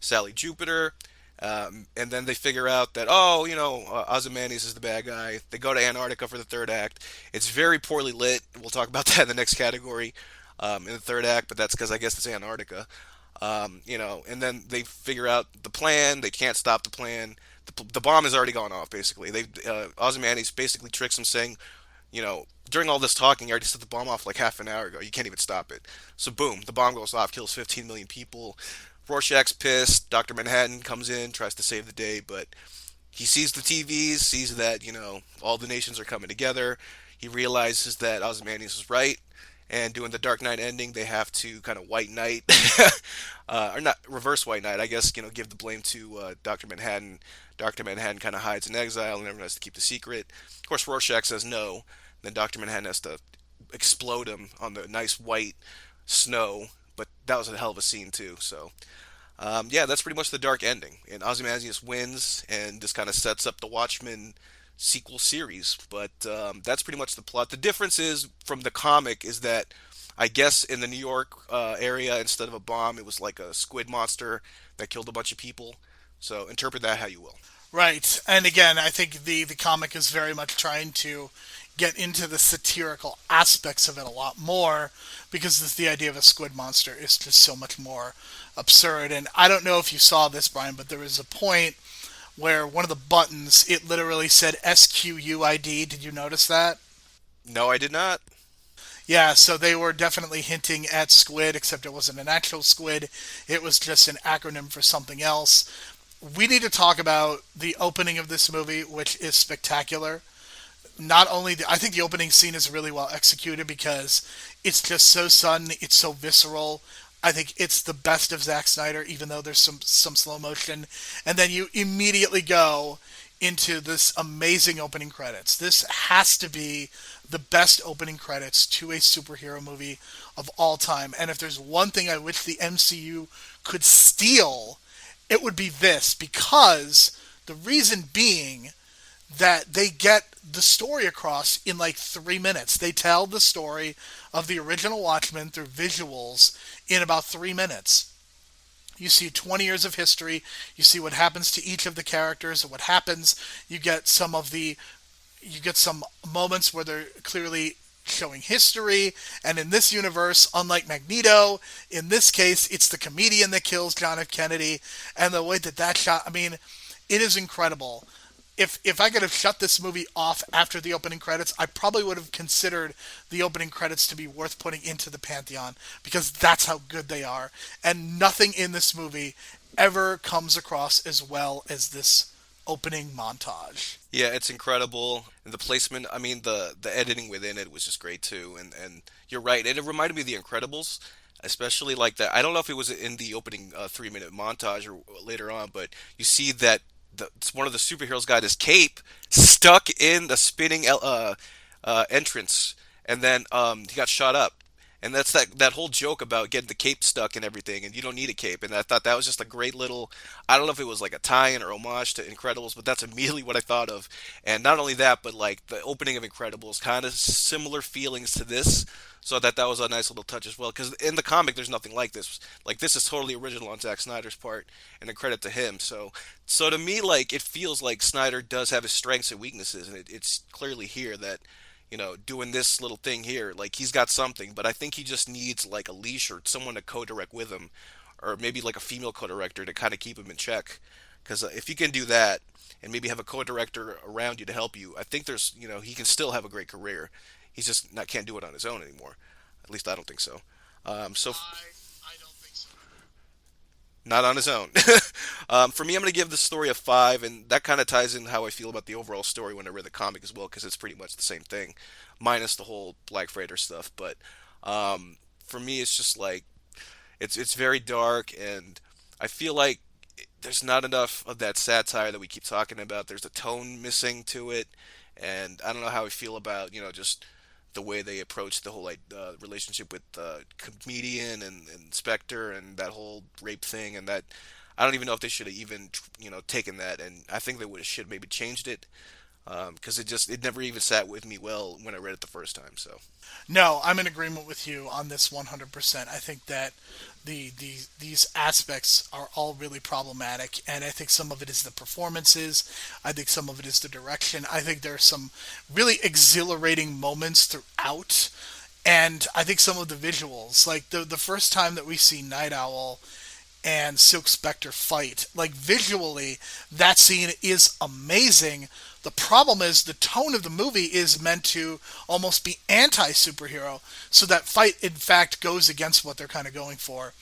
Sally Jupiter. And then they figure out that, Ozymandias is the bad guy. They go to Antarctica for the third act. It's very poorly lit. We'll talk about that in the next category in the third act, but that's because I guess it's Antarctica. And then they figure out the plan. They can't stop the plan. The bomb has already gone off, basically. Ozymandias basically tricks them, saying, during all this talking, you already set the bomb off like half an hour ago. You can't even stop it. So boom, the bomb goes off, kills 15 million people. Rorschach's pissed. Dr. Manhattan comes in, tries to save the day, but he sees the TVs, sees that, all the nations are coming together. He realizes that Ozymandias is right, and doing the Dark Knight ending, they have to kind of White Knight, or not, reverse White Knight, I guess, give the blame to Dr. Manhattan. Dr. Manhattan kind of hides in exile, and everyone has to keep the secret. Of course, Rorschach says no. Then Dr. Manhattan has to explode him on the nice white snow, but that was a hell of a scene, too, so... yeah, that's pretty much the dark ending. And Ozymandias wins, and this kind of sets up the Watchmen sequel series. But that's pretty much the plot. The difference is from the comic is that I guess in the New York area, instead of a bomb, it was like a squid monster that killed a bunch of people. So interpret that how you will. Right. And again, I think the comic is very much trying to get into the satirical aspects of it a lot more because the idea of a squid monster is just so much more absurd. And I don't know if you saw this, Brian, but there was a point where one of the buttons, it literally said SQUID. Did you notice that? No, I did not. Yeah, so they were definitely hinting at squid, except it wasn't an actual squid. It was just an acronym for something else. We need to talk about the opening of this movie, which is spectacular. not only I think the opening scene is really well executed because it's just so sudden, it's so visceral. I think it's the best of Zack Snyder, even though there's some slow motion, and then you immediately go into this amazing opening credits. This has to be the best opening credits to a superhero movie of all time. And if there's one thing I wish the MCU could steal, it would be this, because the reason being that they get the story across in like 3 minutes. They tell the story of the original Watchmen through visuals in about 3 minutes. You see 20 years of history. You see what happens to each of the characters and what happens. You get you get some moments where they're clearly showing history. And in this universe, unlike Magneto, in this case, it's the comedian that kills John F. Kennedy. And the way that shot, I mean, it is incredible. If I could have shut this movie off after the opening credits, I probably would have considered the opening credits to be worth putting into the Pantheon, because that's how good they are. And nothing in this movie ever comes across as well as this opening montage. Yeah, it's incredible. And the placement, I mean, the editing within it was just great too. And you're right. And it reminded me of The Incredibles, especially like that. I don't know if it was in the opening 3 minute montage or later on, but you see that it's one of the superheroes got his cape stuck in the spinning entrance, and then he got shot up. And that's that whole joke about getting the cape stuck and everything, and you don't need a cape. And I thought that was just a great little, I don't know if it was like a tie-in or homage to Incredibles, but that's immediately what I thought of. And not only that, but like the opening of Incredibles, kind of similar feelings to this. So that was a nice little touch as well. Because in the comic, there's nothing like this. Like this is totally original on Zack Snyder's part, and a credit to him. So to me, like it feels like Snyder does have his strengths and weaknesses, and it's clearly here that doing this little thing here, like he's got something, but I think he just needs like a leash or someone to co-direct with him, or maybe like a female co-director to kind of keep him in check. Because if you can do that, and maybe have a co-director around you to help you, I think he can still have a great career. He's just not can't do it on his own anymore. At least I don't think so. So I don't think so. not on his own. For me, I'm going to give the story a 5, and that kind of ties in how I feel about the overall story when I read the comic as well, because it's pretty much the same thing, minus the whole Black Freighter stuff. But for me, it's just like it's very dark, and I feel like there's not enough of that satire that we keep talking about. There's a tone missing to it, and I don't know how I feel about just the way they approach the whole like relationship with comedian and Spectre and that whole rape thing, and that I don't even know if they should have even taken that, and I think they would have should maybe changed it, because it never even sat with me well when I read it the first time. So No, I'm in agreement with you on this 100%. I think that these aspects are all really problematic, and I think some of it is the performances. I think some of it is the direction. I think there are some really exhilarating moments throughout, and I think some of the visuals, like the first time that we see Night Owl and Silk Spectre fight. Like visually, that scene is amazing. The problem is the tone of the movie is meant to almost be anti-superhero, so that fight in fact goes against what they're kind of going for.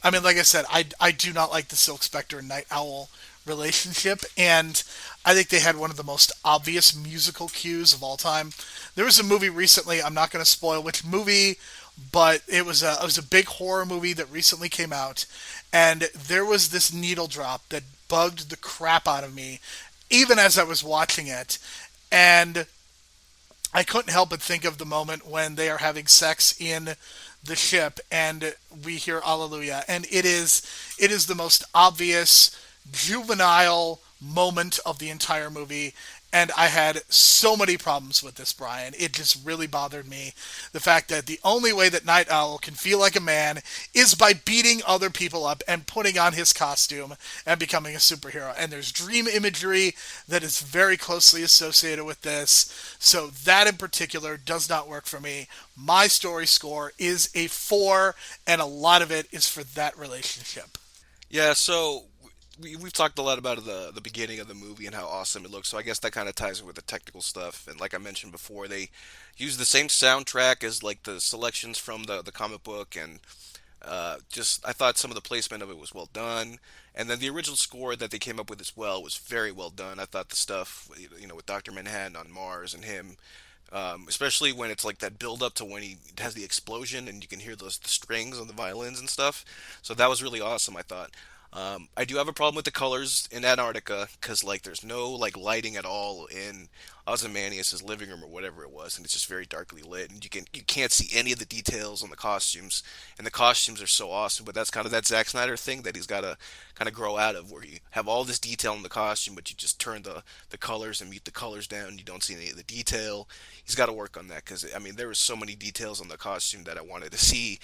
I mean, like I said, I do not like the Silk Spectre and Night Owl relationship, and I think they had one of the most obvious musical cues of all time. There was a movie recently, I'm not going to spoil which movie, but it was a big horror movie that recently came out, and there was this needle drop that bugged the crap out of me even as I was watching it, and I couldn't help but think of the moment when they are having sex in the ship and we hear Alleluia, and it is the most obvious juvenile moment of the entire movie. And I had so many problems with this, Brian. It just really bothered me. The fact that the only way that Night Owl can feel like a man is by beating other people up and putting on his costume and becoming a superhero. And there's dream imagery that is very closely associated with this. So that in particular does not work for me. My story score is a 4, and a lot of it is for that relationship. yeah, so we've talked a lot about the beginning of the movie and how awesome it looks. So I guess that kind of ties in with the technical stuff. And like I mentioned before, they use the same soundtrack as like the selections from the comic book, and Just I thought some of the placement of it was well done, and then the original score that they came up with as well was very well done. I thought the stuff with Doctor Manhattan on Mars and him, especially when it's like that build up to when he has the explosion and you can hear the strings on the violins and stuff. So that was really awesome, I thought. I do have a problem with the colors in Antarctica because like there's no like lighting at all in Ozymandias' living room or whatever it was, and it's just very darkly lit, and you can't see any of the details on the costumes, and the costumes are so awesome. But that's kind of that Zack Snyder thing that he's got to kind of grow out of, where you have all this detail in the costume, but you just turn the colors and mute the colors down. You don't see any of the detail. He's got to work on that because I mean there was so many details on the costume that I wanted to see.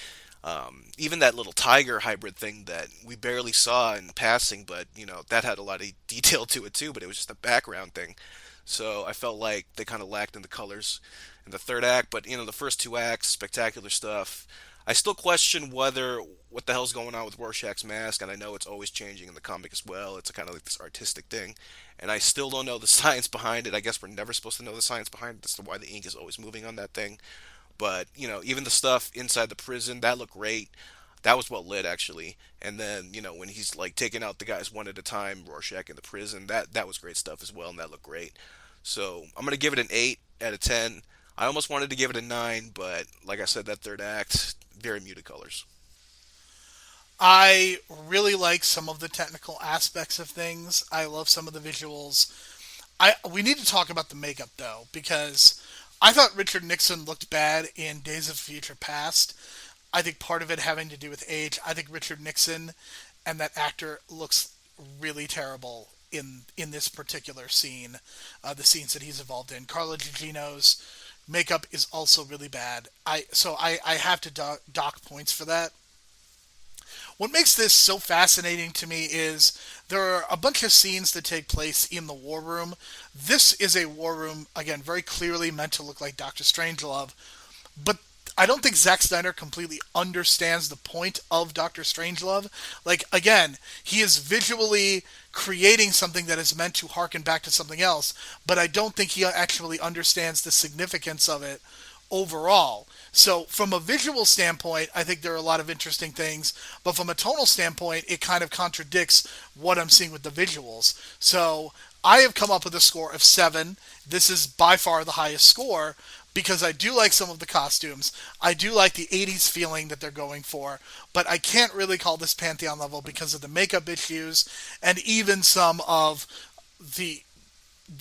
Even that little tiger hybrid thing that we barely saw in passing, but that had a lot of detail to it too. But it was just a background thing, so I felt like they kind of lacked in the colors in the third act. But the first two acts, spectacular stuff. I still question whether what the hell's going on with Rorschach's mask, and I know it's always changing in the comic as well. It's a kind of like this artistic thing, and I still don't know the science behind it. I guess we're never supposed to know the science behind it. That's why the ink is always moving on that thing. But even the stuff inside the prison that looked great. That was well lit actually. And then when he's like taking out the guys one at a time, Rorschach in the prison, that was great stuff as well, and that looked great. So I'm gonna give it an 8 out of 10. I almost wanted to give it a 9, but like I said, that third act, very muted colors. I really like some of the technical aspects of things. I love some of the visuals. I We need to talk about the makeup though, because I thought Richard Nixon looked bad in Days of Future Past. I think part of it having to do with age. I think Richard Nixon and that actor looks really terrible in this particular scene, the scenes that he's involved in. Carla Gugino's makeup is also really bad. I have to dock points for that. What makes this so fascinating to me is there are a bunch of scenes that take place in the war room. This is a war room, again, very clearly meant to look like Doctor Strangelove, but I don't think Zack Snyder completely understands the point of Doctor Strangelove. Like, again, he is visually creating something that is meant to harken back to something else, but I don't think he actually understands the significance of it overall. So, from a visual standpoint, I think there are a lot of interesting things, but from a tonal standpoint, it kind of contradicts what I'm seeing with the visuals. So, I have come up with a score of 7. This is by far the highest score because I do like some of the costumes. I do like the 80s feeling that they're going for, but I can't really call this Pantheon level because of the makeup issues and even some of the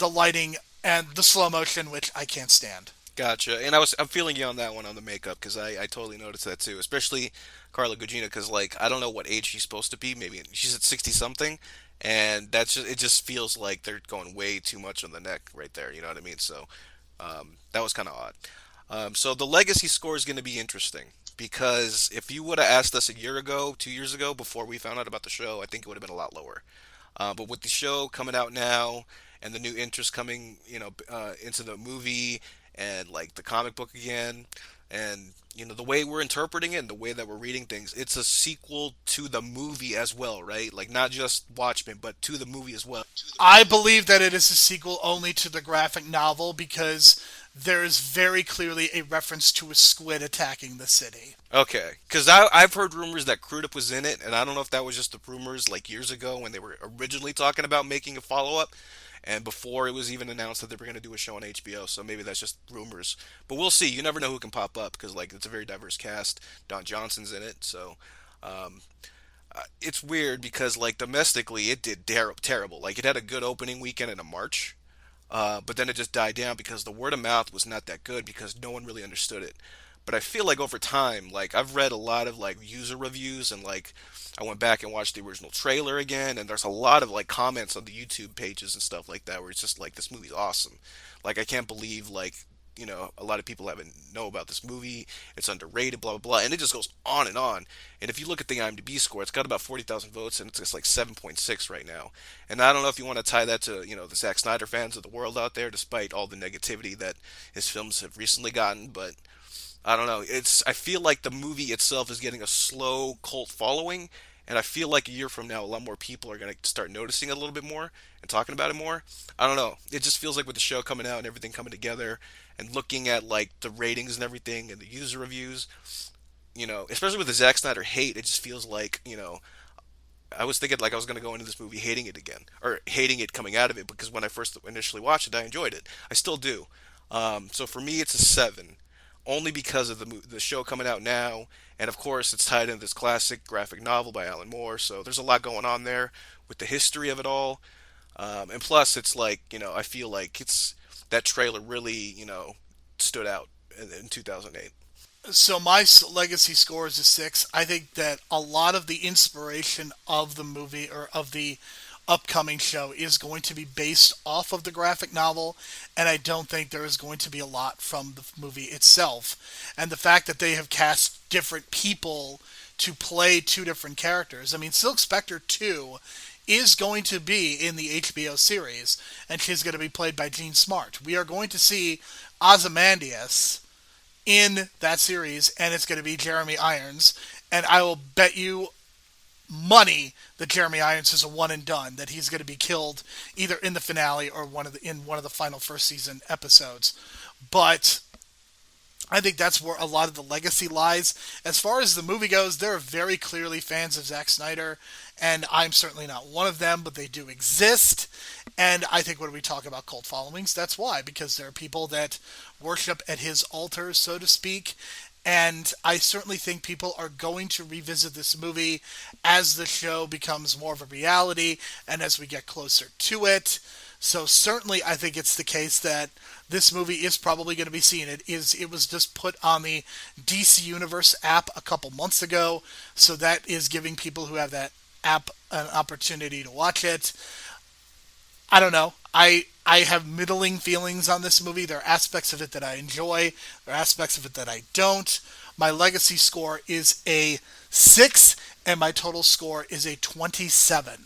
lighting and the slow motion, which I can't stand. Gotcha. And I'm feeling you on that one on the makeup because I totally noticed that too, especially Carla Gugino because like I don't know what age she's supposed to be. Maybe she's at 60 something, and that's just it. Just feels like they're going way too much on the neck right there. You know what I mean? So that was kind of odd. So the legacy score is going to be interesting because if you would have asked us a year ago, 2 years ago, before we found out about the show, I think it would have been a lot lower. But with the show coming out now and the new interest coming, into the movie and like the comic book again, and the way we're interpreting it and the way that we're reading things, it's a sequel to the movie as well, right? Like not just Watchmen, but to the movie as well. I believe that it is a sequel only to the graphic novel because there is very clearly a reference to a squid attacking the city. Okay, because I've heard rumors that Crudup was in it, and I don't know if that was just the rumors like years ago when they were originally talking about making a follow up, and before it was even announced that they were going to do a show on HBO. So maybe that's just rumors, but we'll see. You never know who can pop up because like it's a very diverse cast. Don Johnson's in it, so um, it's weird because like domestically it did terrible. Like it had a good opening weekend in a March, but then it just died down because the word of mouth was not that good because no one really understood it. But I feel like over time, like I've read a lot of like user reviews and like I went back and watched the original trailer again, and there's a lot of like comments on the YouTube pages and stuff like that where it's just like this movie's awesome. Like I can't believe like a lot of people haven't know about this movie. It's underrated, blah blah blah, and it just goes on and on. And if you look at the IMDb score, it's got about 40,000 votes, and it's just like 7.6 right now. And I don't know if you want to tie that to the Zack Snyder fans of the world out there, despite all the negativity that his films have recently gotten, but I don't know. I feel like the movie itself is getting a slow cult following, and I feel like a year from now, a lot more people are gonna start noticing it a little bit more and talking about it more. I don't know. It just feels like with the show coming out and everything coming together, and looking at like the ratings and everything and the user reviews, especially with the Zack Snyder hate, it just feels like, I was thinking like I was going to go into this movie hating it again, or hating it coming out of it, because when I first initially watched it, I enjoyed it. I still do. So for me, it's a seven, only because of the show coming out now, and of course, it's tied into this classic graphic novel by Alan Moore. So there's a lot going on there with the history of it all, and plus, it's like I feel like it's that trailer really stood out in 2008. So my legacy score is a six. I think that a lot of the inspiration of the movie or of the upcoming show is going to be based off of the graphic novel, and I don't think there is going to be a lot from the movie itself. And the fact that they have cast different people to play two different characters. I mean, Silk Spectre 2 is going to be in the HBO series, and she's going to be played by Jean Smart. We are going to see Ozymandias in that series, and it's going to be Jeremy Irons. And I will bet you money that Jeremy Irons is a one and done. That he's going to be killed either in the finale or in one of the final first season episodes. But I think that's where a lot of the legacy lies. As far as the movie goes, there are very clearly fans of Zack Snyder, and I'm certainly not one of them, but they do exist. And I think when we talk about cult followings, that's why, because there are people that worship at his altar, so to speak. And I certainly think people are going to revisit this movie as the show becomes more of a reality and as we get closer to it. So certainly I think it's the case that this movie is probably going to be seen. It was just put on the DC Universe app a couple months ago, so that is giving people who have that app an opportunity to watch it. I don't know. I have middling feelings on this movie. There are aspects of it that I enjoy. There are aspects of it that I don't. My legacy score is a 6, and my total score is a 27.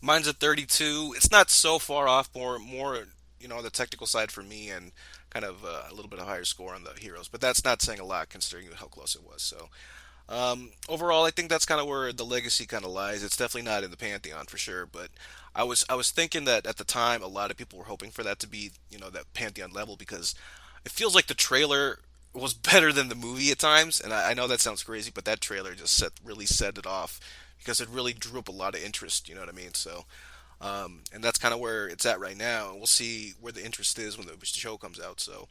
Mine's a 32. It's not so far off. More, on the technical side for me, and kind of a little bit of higher score on the heroes. But that's not saying a lot considering how close it was. So overall, I think that's kind of where the legacy kind of lies. It's definitely not in the pantheon for sure. But I was thinking that at the time, a lot of people were hoping for that to be that pantheon level, because it feels like the trailer was better than the movie at times. And I know that sounds crazy, but that trailer just really set it off, because it really drew up a lot of interest. You know what I mean? So, and that's kind of where it's at right now. And we'll see where the interest is when the show comes out. So,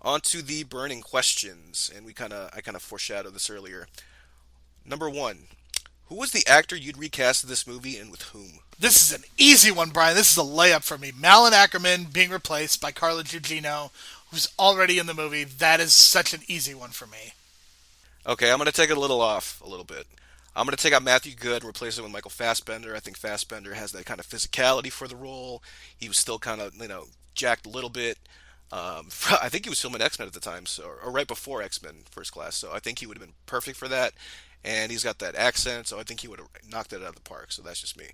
on to the burning questions, and I kind of foreshadowed this earlier. Number one, who was the actor you'd recast in this movie, and with whom? This is an easy one, Brian. This is a layup for me. Malin Ackerman being replaced by Carla Gugino, who's already in the movie. That is such an easy one for me. Okay, I'm gonna take it a little bit. I'm gonna take out Matthew Good and replace him with Michael Fassbender. I think Fassbender has that kind of physicality for the role. He was still kind of jacked a little bit. I think he was filming X-Men at the time, so or right before X-Men First Class. So I think he would have been perfect for that. And he's got that accent, so I think he would have knocked it out of the park. So that's just me.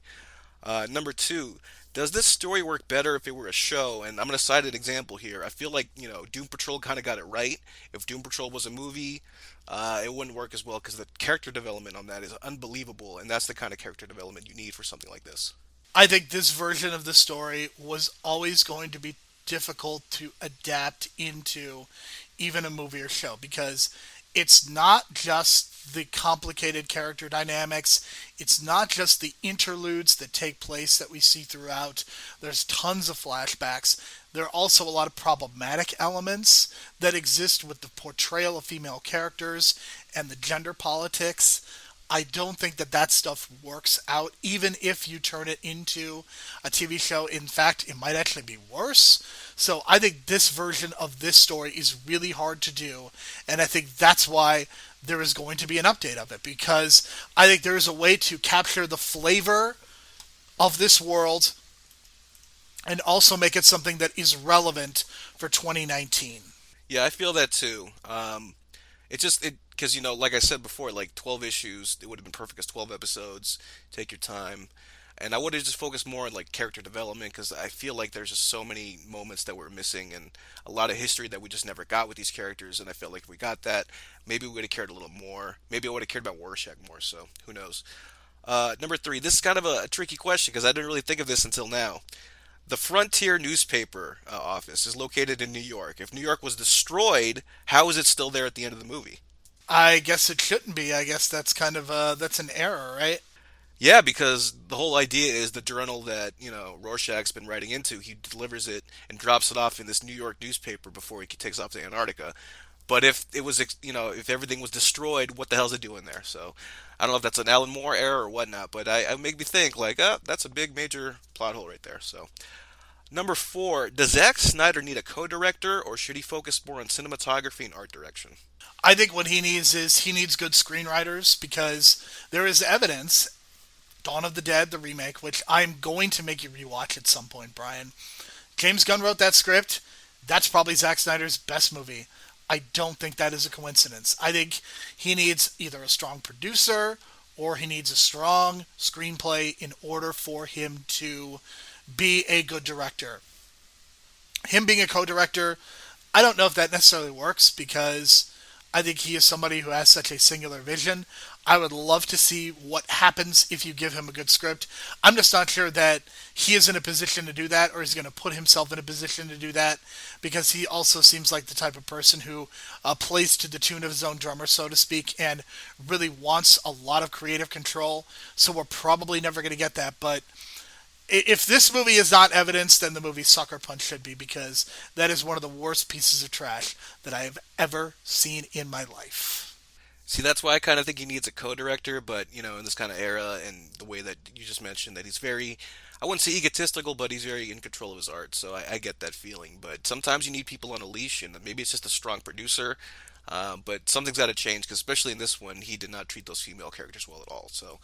Number two, does this story work better if it were a show? And I'm going to cite an example here. I feel like, Doom Patrol kind of got it right. If Doom Patrol was a movie, it wouldn't work as well, because the character development on that is unbelievable. And that's the kind of character development you need for something like this. I think this version of the story was always going to be difficult to adapt into even a movie or show, because it's not just the complicated character dynamics. It's not just the interludes that take place that we see throughout. There's tons of flashbacks. There are also a lot of problematic elements that exist with the portrayal of female characters and the gender politics. I don't think that stuff works out, even if you turn it into a TV show. In fact, it might actually be worse. So I think this version of this story is really hard to do, and I think that's why there is going to be an update of it, because I think there is a way to capture the flavor of this world and also make it something that is relevant for 2019. Yeah, I feel that too. Because like I said before, like 12 issues, it would have been perfect as 12 episodes. Take your time. And I would have just focused more on like character development, because I feel like there's just so many moments that we're missing, and a lot of history that we just never got with these characters. And I felt like if we got that, maybe we would have cared a little more. Maybe I would have cared about Rorschach more. So who knows? Number three, this is kind of a tricky question, because I didn't really think of this until now. The Frontier newspaper office is located in New York. If New York was destroyed, how is it still there at the end of the movie? I guess it shouldn't be. I guess that's kind of that's an error, right? Yeah, because the whole idea is the journal that, Rorschach's been writing into, he delivers it and drops it off in this New York newspaper before he takes off to Antarctica. But if it was, if everything was destroyed, what the hell's it doing there? So I don't know if that's an Alan Moore error or whatnot, but I make me think like, that's a big major plot hole right there. So number four, does Zack Snyder need a co-director or should he focus more on cinematography and art direction? I think what he needs is he needs good screenwriters because there is evidence. Dawn of the Dead, the remake, which I'm going to make you rewatch at some point, Brian. James Gunn wrote that script. That's probably Zack Snyder's best movie. I don't think that is a coincidence. I think he needs either a strong producer or he needs a strong screenplay in order for him to be a good director. Him being a co-director, I don't know if that necessarily works because I think he is somebody who has such a singular vision. I would love to see what happens if you give him a good script. I'm just not sure that he is in a position to do that or is going to put himself in a position to do that because he also seems like the type of person who plays to the tune of his own drummer, so to speak, and really wants a lot of creative control. So we're probably never going to get that. But if this movie is not evidence, then the movie Sucker Punch should be because that is one of the worst pieces of trash that I have ever seen in my life. See, that's why I kind of think he needs a co-director, but in this kind of era and the way that you just mentioned that he's very, I wouldn't say egotistical, but he's very in control of his art. So I get that feeling. But sometimes you need people on a leash, and maybe it's just a strong producer. But something's got to change, because especially in this one, he did not treat those female characters well at all. So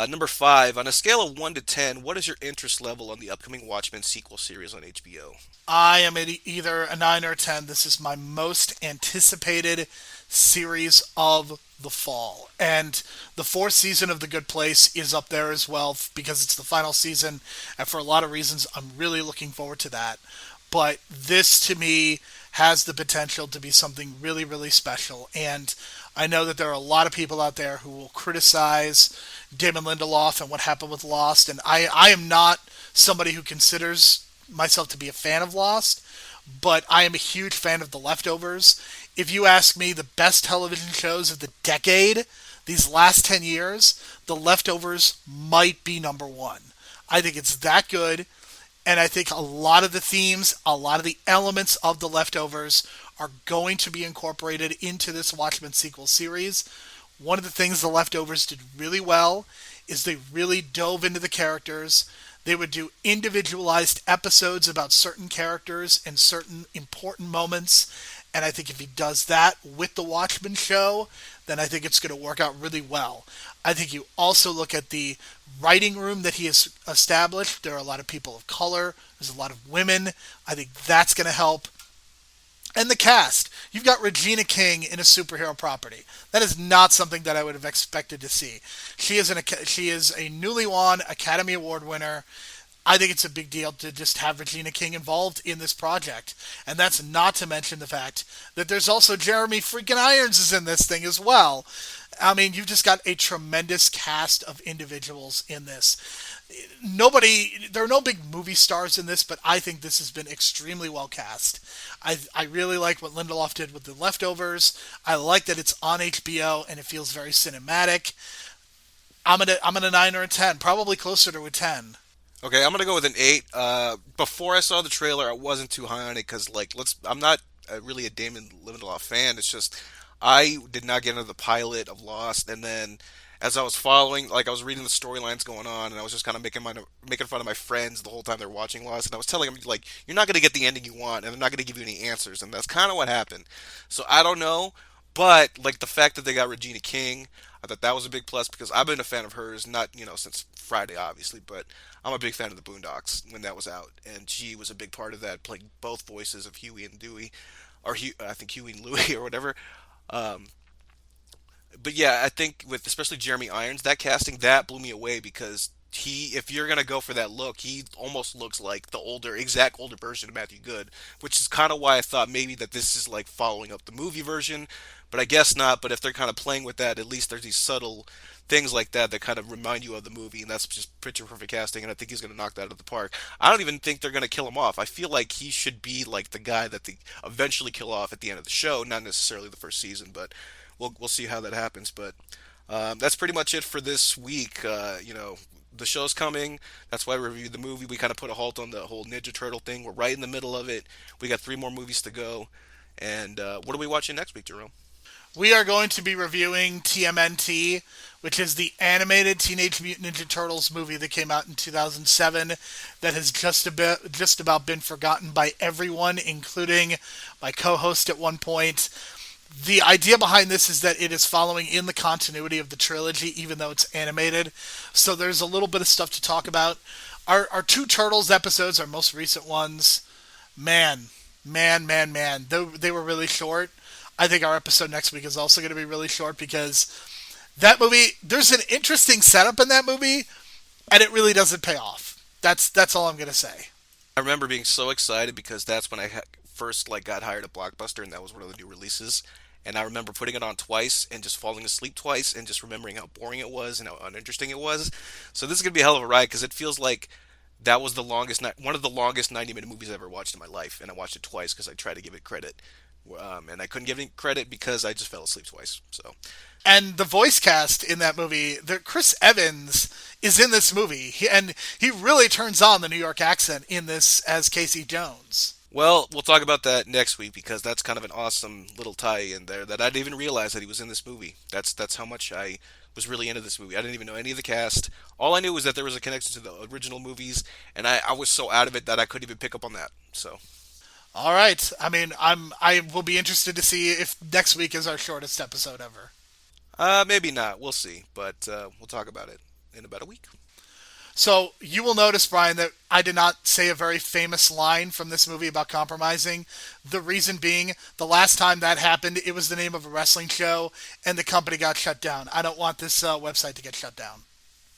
number five, on a scale of 1 to 10, what is your interest level on the upcoming Watchmen sequel series on HBO? I am at either a 9 or a 10. This is my most anticipated series of the fall. And the fourth season of The Good Place is up there as well because it's the final season. And for a lot of reasons, I'm really looking forward to that. But this to me has the potential to be something really, really special. And I know that there are a lot of people out there who will criticize Damon Lindelof and what happened with Lost. And I am not somebody who considers myself to be a fan of Lost, but I am a huge fan of The Leftovers. If you ask me the best television shows of the decade, these last 10 years, The Leftovers might be number one. I think it's that good, and I think a lot of the themes, a lot of the elements of The Leftovers are going to be incorporated into this Watchmen sequel series. One of the things The Leftovers did really well is they really dove into the characters. They would do individualized episodes about certain characters and certain important moments. And I think if he does that with the Watchmen show, then I think it's going to work out really well. I think you also look at the writing room that he has established. There are a lot of people of color. There's a lot of women. I think that's going to help. And the cast. You've got Regina King in a superhero property. That is not something that I would have expected to see. She is a newly won Academy Award winner. I think it's a big deal to just have Regina King involved in this project. And that's not to mention the fact that there's also Jeremy freaking Irons is in this thing as well. I mean, you've just got a tremendous cast of individuals in this. There are no big movie stars in this, but I think this has been extremely well cast. I really like what Lindelof did with The Leftovers. I like that it's on HBO and it feels very cinematic. I'm at a 9 or a 10, probably closer to a 10. Okay, I'm gonna go with an 8. Before I saw the trailer, I wasn't too high on it because, like, I'm not really a Damon Lindelof fan. It's just I did not get into the pilot of Lost, and then as I was following, like, I was reading the storylines going on, and I was just kind of making fun of my friends the whole time they're watching Lost, and I was telling them like, you're not gonna get the ending you want, and they're not gonna give you any answers, and that's kind of what happened. So I don't know, but like the fact that they got Regina King, I thought that was a big plus because I've been a fan of hers, not since Friday obviously, but I'm a big fan of the Boondocks when that was out, and she was a big part of that, playing both voices of Huey and Dewey, or I think Huey and Louie or whatever. Um, but yeah, I think with especially Jeremy Irons, that casting that blew me away because if you're gonna go for that look, he almost looks like the exact older version of Matthew Good, which is kind of why I thought maybe that this is like following up the movie version, but I guess not. But if they're kind of playing with that, at least there's these subtle things like that that kind of remind you of the movie, and that's just picture perfect casting. And I think he's gonna knock that out of the park. I don't even think they're gonna kill him off. I feel like he should be like the guy that they eventually kill off at the end of the show, not necessarily the first season, but we'll see how that happens. But that's pretty much it for this week. The show's coming. That's why we reviewed the movie. We kind of put a halt on the whole Ninja Turtle thing. We're right in the middle of it. We got 3 more movies to go. And what are we watching next week, Jerome? We are going to be reviewing TMNT, which is the animated Teenage Mutant Ninja Turtles movie that came out in 2007 that has just about been forgotten by everyone, including my co-host at one point. The idea behind this is that it is following in the continuity of the trilogy, even though it's animated. So there's a little bit of stuff to talk about. Our two Turtles episodes, our most recent ones, man, man. They were really short. I think our episode next week is also going to be really short because that movie, there's an interesting setup in that movie, and it really doesn't pay off. That's all I'm going to say. I remember being so excited because that's when I first got hired at Blockbuster, and that was one of the new releases. And I remember putting it on twice and just falling asleep twice and just remembering how boring it was and how uninteresting it was. So this is gonna be a hell of a ride because it feels like that was one of the longest 90-minute movies I ever watched in my life, and I watched it twice because I tried to give it credit, and I couldn't give it credit because I just fell asleep twice. So And the voice cast in that movie, Chris Evans is in this movie, and he really turns on the New York accent in this as Casey Jones. well, we'll talk about that next week because that's kind of an awesome little tie in there that I didn't even realize that he was in this movie. That's how much I was really into this movie. I didn't even know any of the cast. All I knew was that there was a connection to the original movies, and I was so out of it that I couldn't even pick up on that. So, All right. I mean, I will be interested to see if next week is our shortest episode ever. maybe not. We'll see, but we'll talk about it in about a week. So you will notice, Brian, that I did not say a very famous line from this movie about compromising. The reason being, the last time that happened, it was the name of a wrestling show, and the company got shut down. I don't want this website to get shut down.